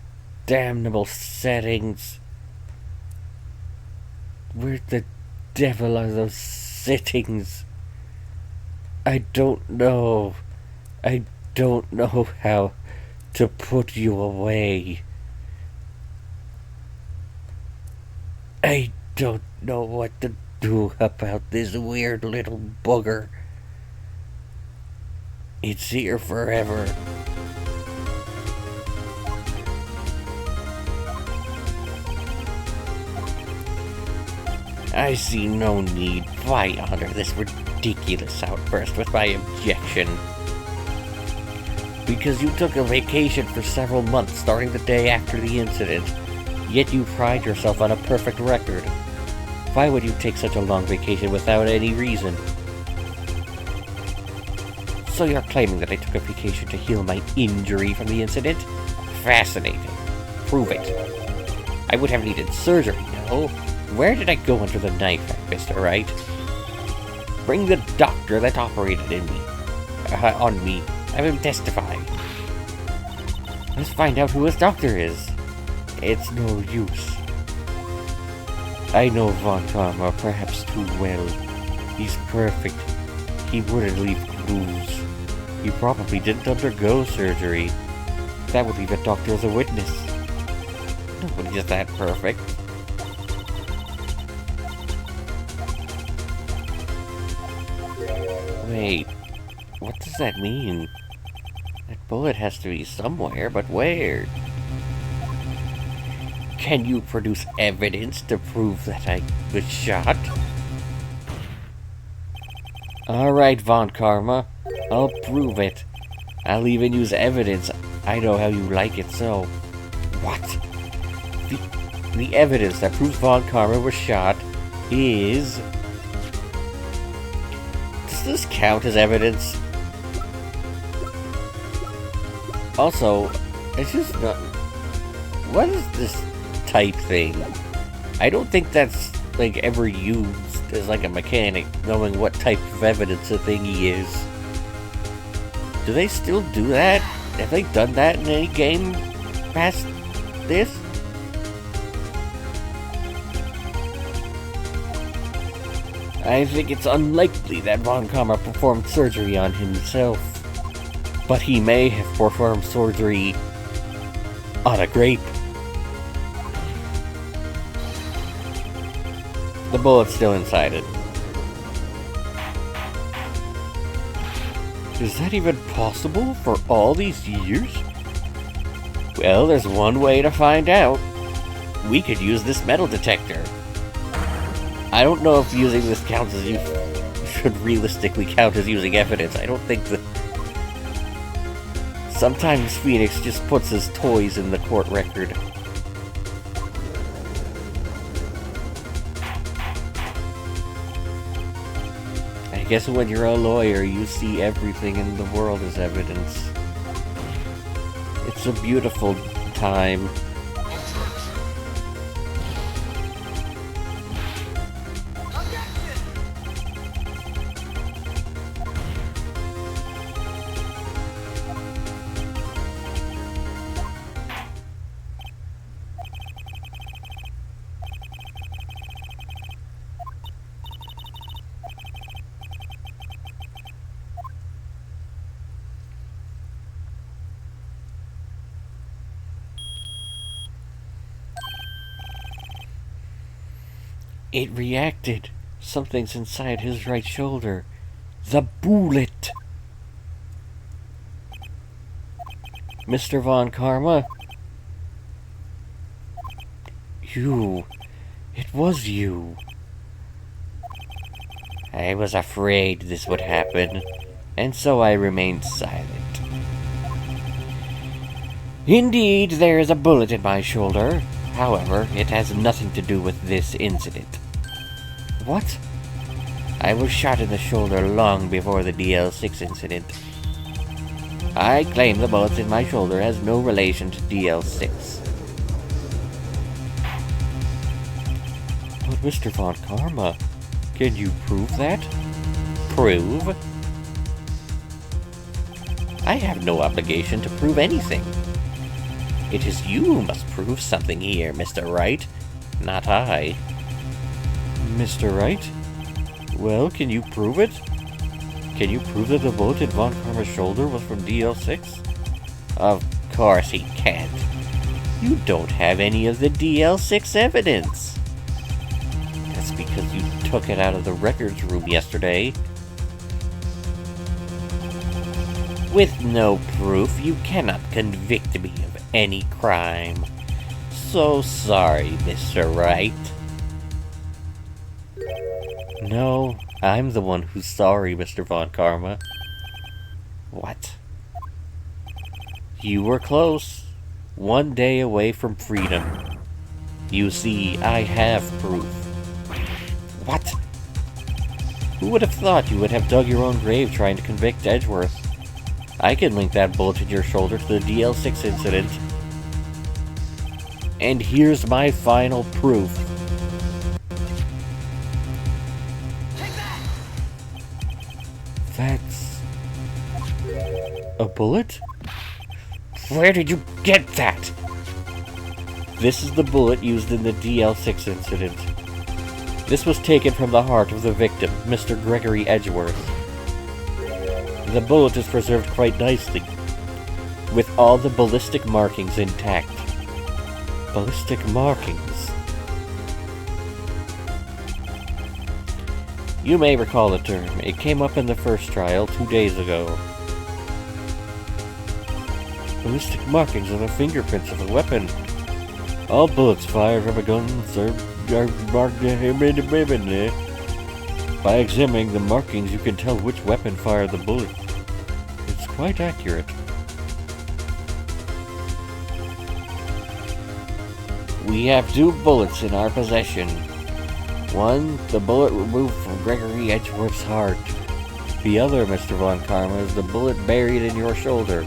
damnable settings? Where the devil are those settings? I don't know. I don't know how to put you away. I don't know what to do about this weird little booger. It's here forever. I see no need. Why honor this ridiculous outburst with my objection? Because you took a vacation for several months starting the day after the incident, yet you pride yourself on a perfect record. Why would you take such a long vacation without any reason? So you're claiming that I took a vacation to heal my injury from the incident? Fascinating. Prove it. I would have needed surgery, no? Where did I go under the knife, Mr. Wright? Bring the doctor that operated on me. Have him testify. Let's find out who his doctor is. It's no use. I know Von Karma perhaps too well. He's perfect. He wouldn't leave clues. He probably didn't undergo surgery. That would leave a doctor as a witness. Nobody's that perfect. Wait, what does that mean? That bullet has to be somewhere, but where? Can you produce evidence to prove that I was shot? Alright, Von Karma. I'll prove it. I'll even use evidence. I know how you like it, so... What? The evidence that proves Von Karma was shot is... Does this count as evidence? Also, it's just not... What is this type thing? I don't think that's, like, ever used as, like, a mechanic, knowing what type of evidence a thingy is. Do they still do that? Have they done that in any game past this? I think it's unlikely that Von Karma performed surgery on himself. But he may have performed surgery on a grape. The bullet's still inside it. Is that even possible for all these years? Well, there's one way to find out. We could use this metal detector. I don't know if using this counts as you should realistically count as using evidence. I don't think that... Sometimes Phoenix just puts his toys in the court record. I guess when you're a lawyer, you see everything in the world as evidence. It's a beautiful time. It reacted. Something's inside his right shoulder. The bullet! Mr. Von Karma? You. It was you. I was afraid this would happen, and so I remained silent. Indeed, there is a bullet in my shoulder. However, it has nothing to do with this incident. What? I was shot in the shoulder long before the DL6 incident. I claim the bullet in my shoulder has no relation to DL6. But Mr. Von Karma, can you prove that? Prove? I have no obligation to prove anything. It is you who must prove something here, Mr. Wright, not I. Mr. Wright? Well, can you prove it? Can you prove that the bullet in Von Karma's shoulder was from DL6? Of course he can't. You don't have any of the DL6 evidence. That's because you took it out of the records room yesterday. With no proof, you cannot convict me of any crime. So sorry, Mr. Wright. No, I'm the one who's sorry, Mr. Von Karma. What? You were close. 1 day away from freedom. You see, I have proof. What? Who would have thought you would have dug your own grave trying to convict Edgeworth? I can link that bullet in your shoulder to the DL6 incident. And here's my final proof. That's... a bullet? Where did you get that? This is the bullet used in the DL6 incident. This was taken from the heart of the victim, Mr. Gregory Edgeworth. The bullet is preserved quite nicely, with all the ballistic markings intact. Ballistic markings? You may recall the term. It came up in the first trial 2 days ago. Ballistic markings are the fingerprints of a weapon. All bullets fired from a gun are marked independently. By examining the markings, you can tell which weapon fired the bullet. It's quite accurate. We have 2 bullets in our possession. One, the bullet removed from Gregory Edgeworth's heart. The other, Mr. Von Karma, is the bullet buried in your shoulder.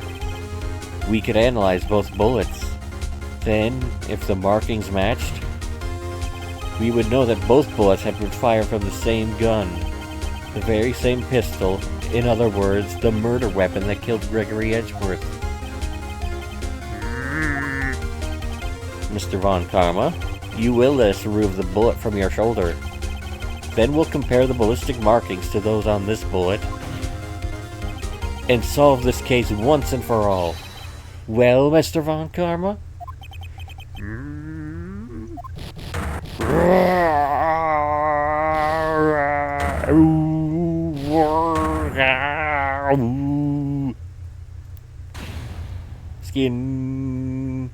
We could analyze both bullets. Then, if the markings matched, we would know that both bullets had been fired from the same gun. The very same pistol. In other words, the murder weapon that killed Gregory Edgeworth. Mr. Von Karma, you will let us remove the bullet from your shoulder. Then we'll compare the ballistic markings to those on this bullet and solve this case once and for all. Well, Mr. Von Karma? Skin.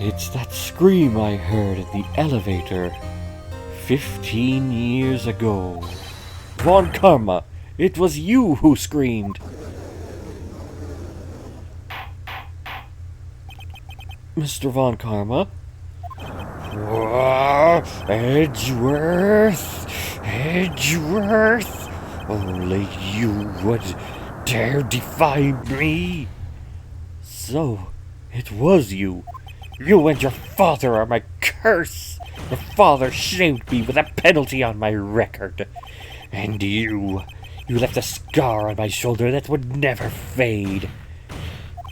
It's that scream I heard in the elevator 15 years ago. Von Karma, it was you who screamed. Mr. Von Karma? Edgeworth! Edgeworth! Only you would dare defy me! So, it was you. You and your father are my curse. Your father shamed me with a penalty on my record. And you left a scar on my shoulder that would never fade.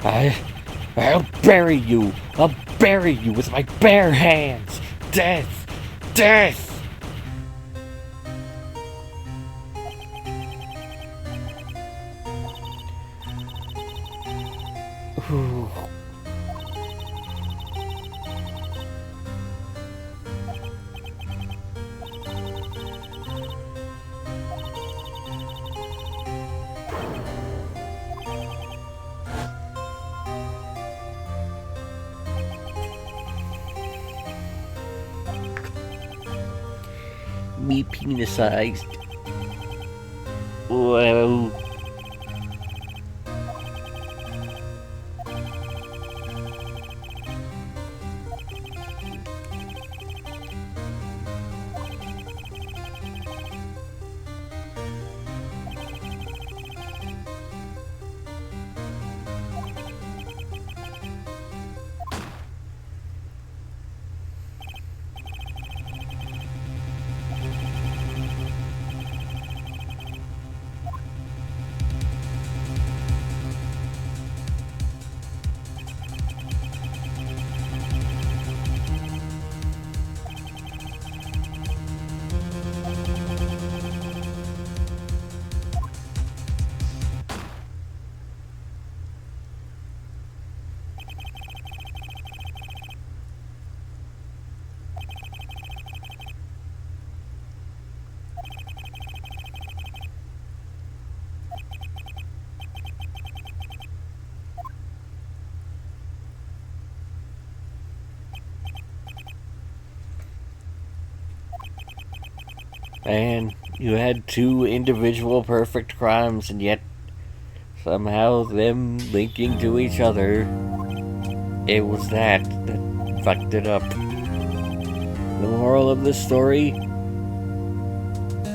I'll bury you. I'll bury you with my bare hands. Death! Death! Ooh. Me penis-sized. Whoa. Man, you had two individual perfect crimes, and yet somehow them linking to each other, it was that fucked it up. The moral of this story?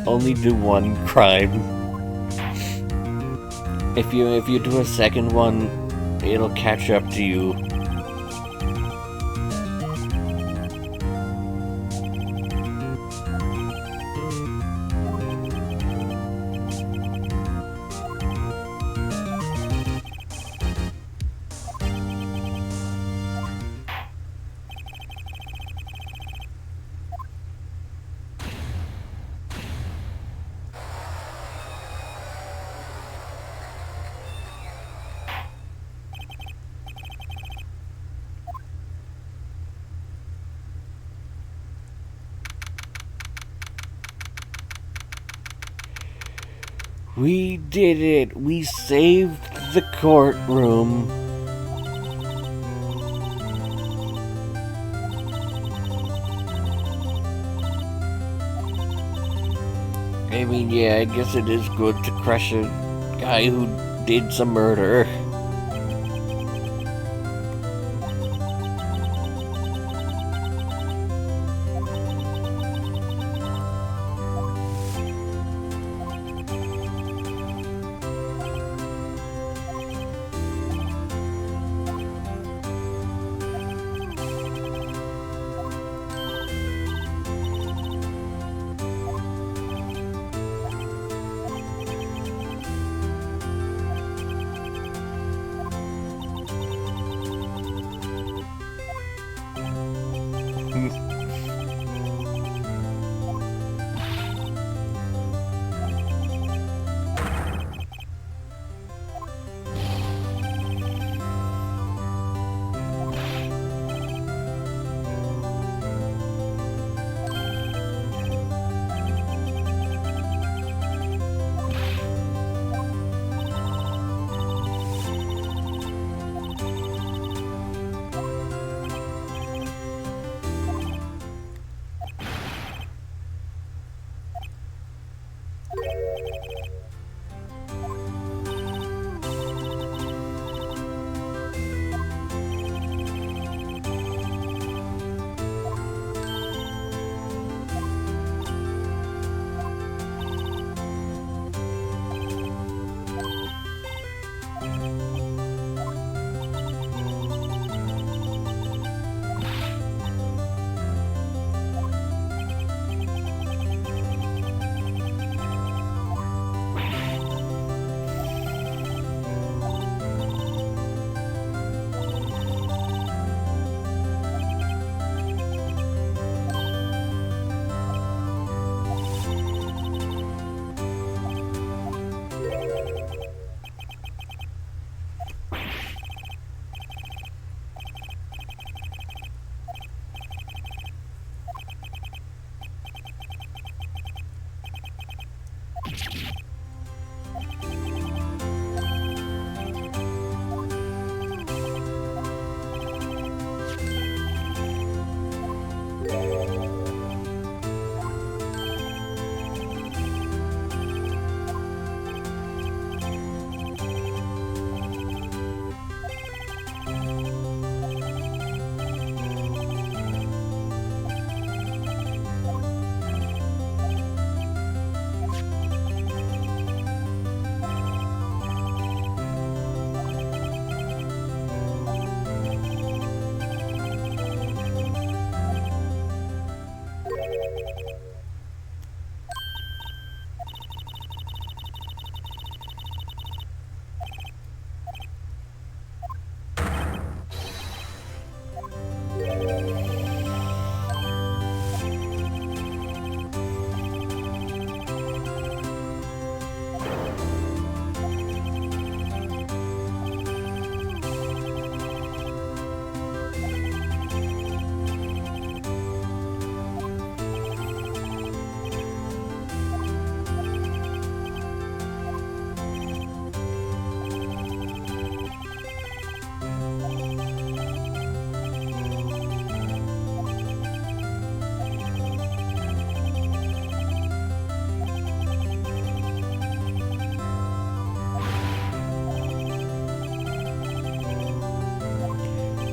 Only do one crime. If you do a second one, it'll catch up to you. We did it! We saved the courtroom! I mean, yeah, I guess it is good to crush a guy who did some murder.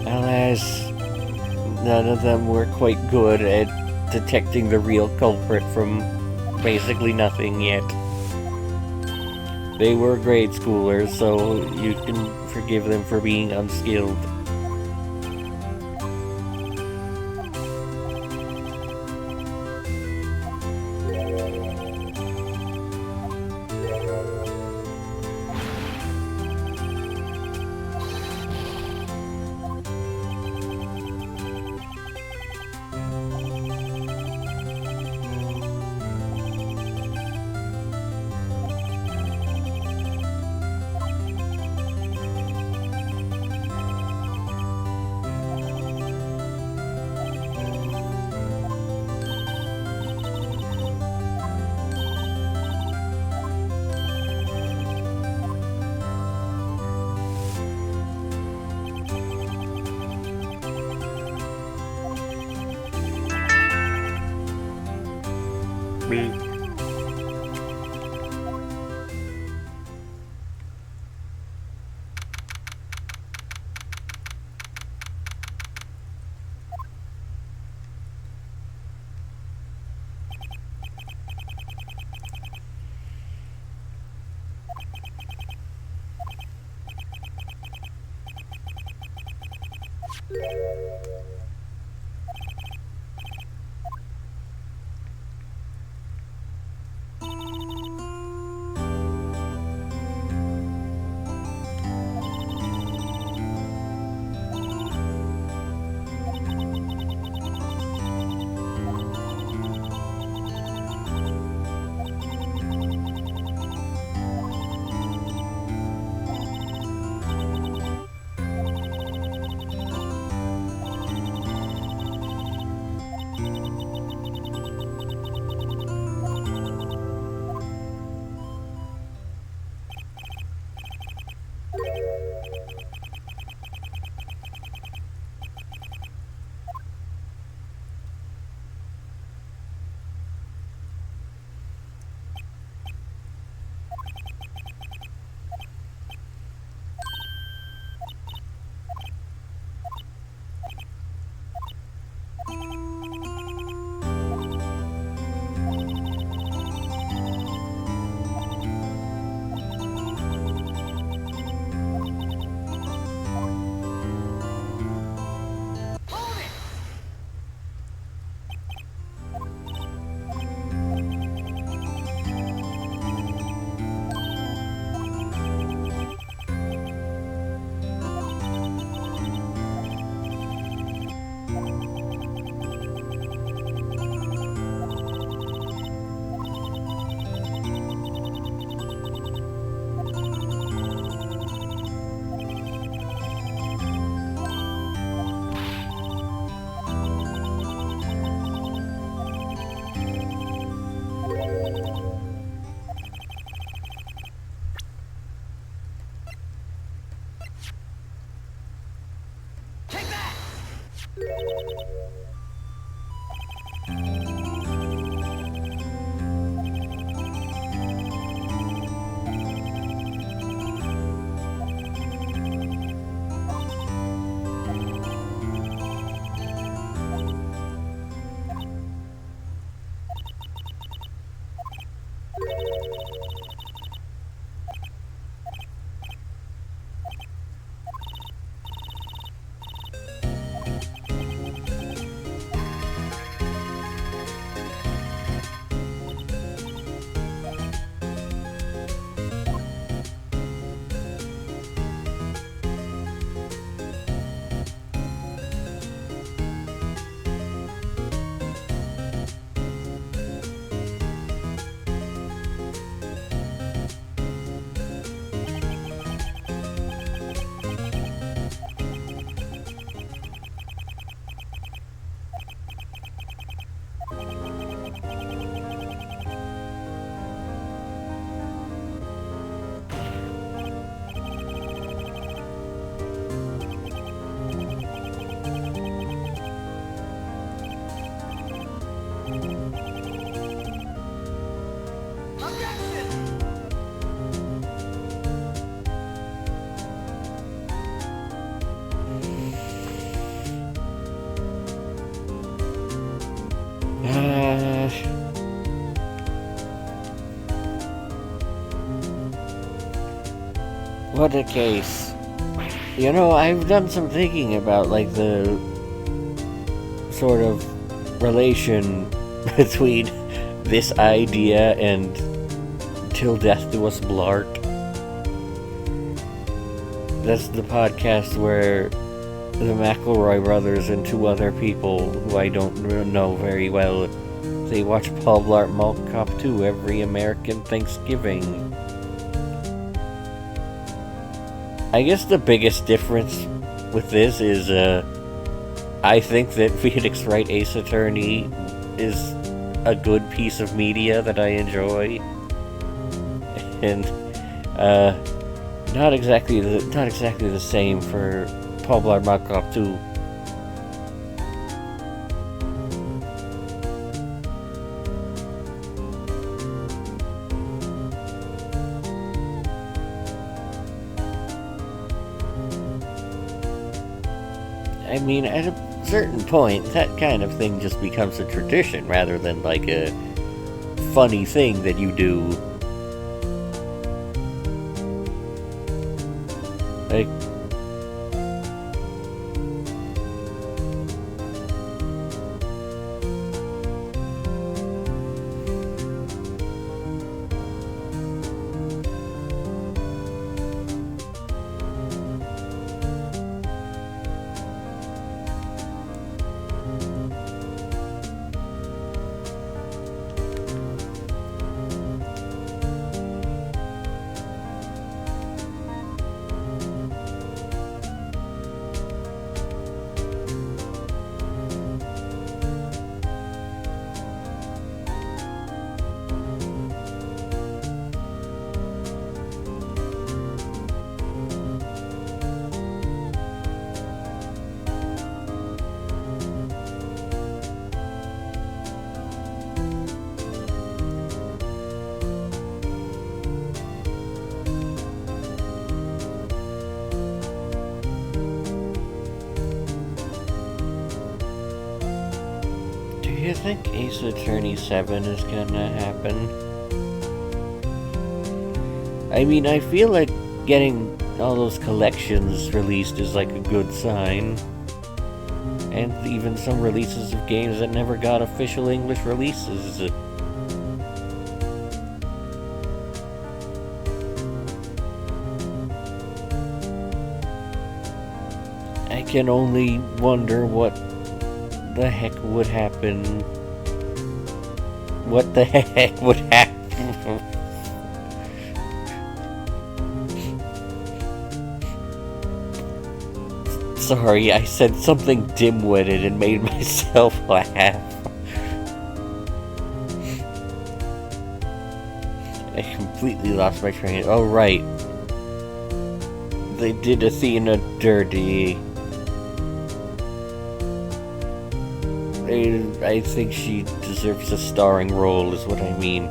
Alas, none of them were quite good at detecting the real culprit from basically nothing yet. They were grade schoolers, so you can forgive them for being unskilled. What a case. You know, I've done some thinking about, like, the sort of relation between this idea and Till Death Do Us Blart. That's the podcast where the McElroy brothers and two other people who I don't know very well, they watch Paul Blart Mall Cop 2 every American Thanksgiving. I guess the biggest difference with this is, I think that Phoenix Wright Ace Attorney is a good piece of media that I enjoy. And, not exactly the same for Paul Blart Mall Cop 2. I mean, at a certain point, that kind of thing just becomes a tradition rather than like a funny thing that you do. Like, do you think Ace Attorney 7 is gonna happen? I mean, I feel like getting all those collections released is like a good sign. And even some releases of games that never got official English releases. I can only wonder what the heck would happen. What the heck would happen? Sorry, I said something dim-witted and made myself laugh. I completely lost my train. Oh, right. They did Athena dirty. I think she deserves a starring role, is what I mean.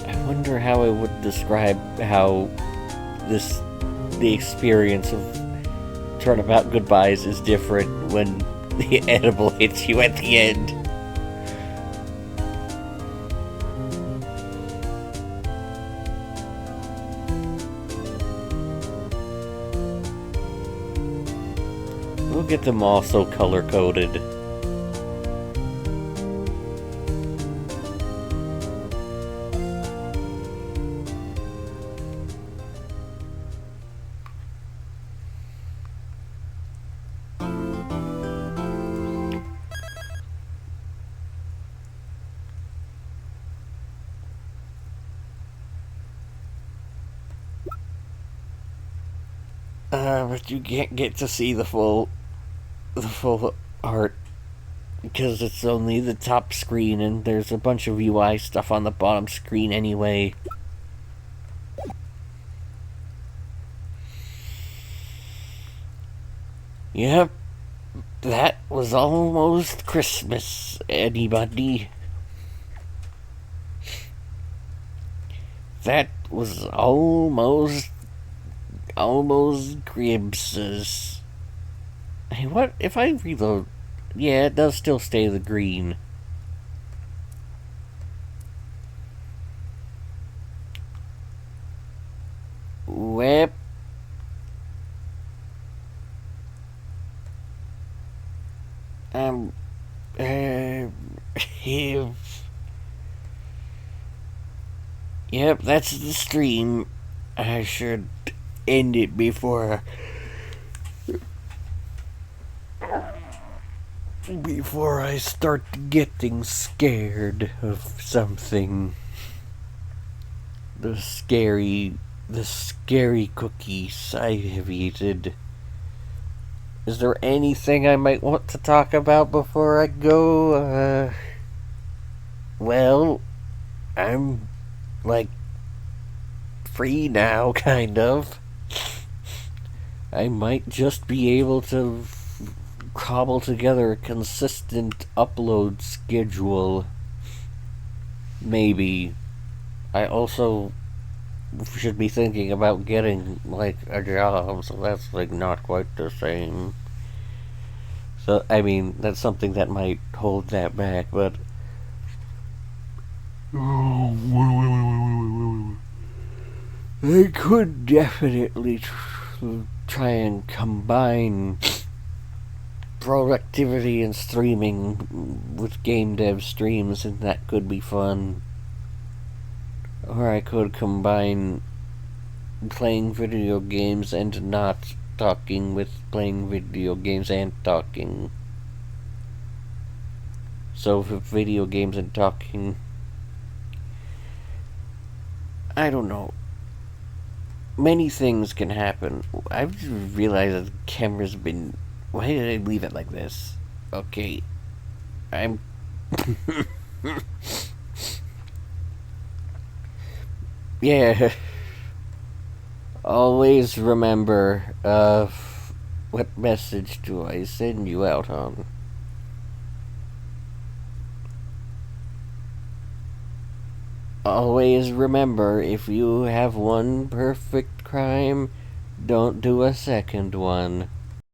I wonder how I would describe how the experience of Turnabout Goodbyes is different when the edible hits you at the end. We'll get them also color-coded. But you can't get to see the full art because it's only the top screen, and there's a bunch of UI stuff on the bottom screen anyway. Yep, that was almost Christmas, anybody. That was almost Cribses. Hey, what if I reload? Yeah, it does still stay the green. Whip. Yep, that's the stream. I should end it before I start getting scared of something. The scary cookies I have eaten. Is there anything I might want to talk about before I go? Well, I'm like free now, kind of. I might just be able to cobble together a consistent upload schedule. Maybe. I also should be thinking about getting, like, a job, so that's, like, not quite the same. So, I mean, that's something that might hold that back, but... I could definitely try and combine productivity and streaming with game dev streams, and that could be fun. Or I could combine playing video games and not talking with playing video games and talking. So for video games and talking, I don't know. Many things can happen. I've just realized that the camera's been... Why did I leave it like this? Okay. I'm... Yeah. Always remember, what message do I send you out on? Always remember, if you have one perfect crime, don't do a second one.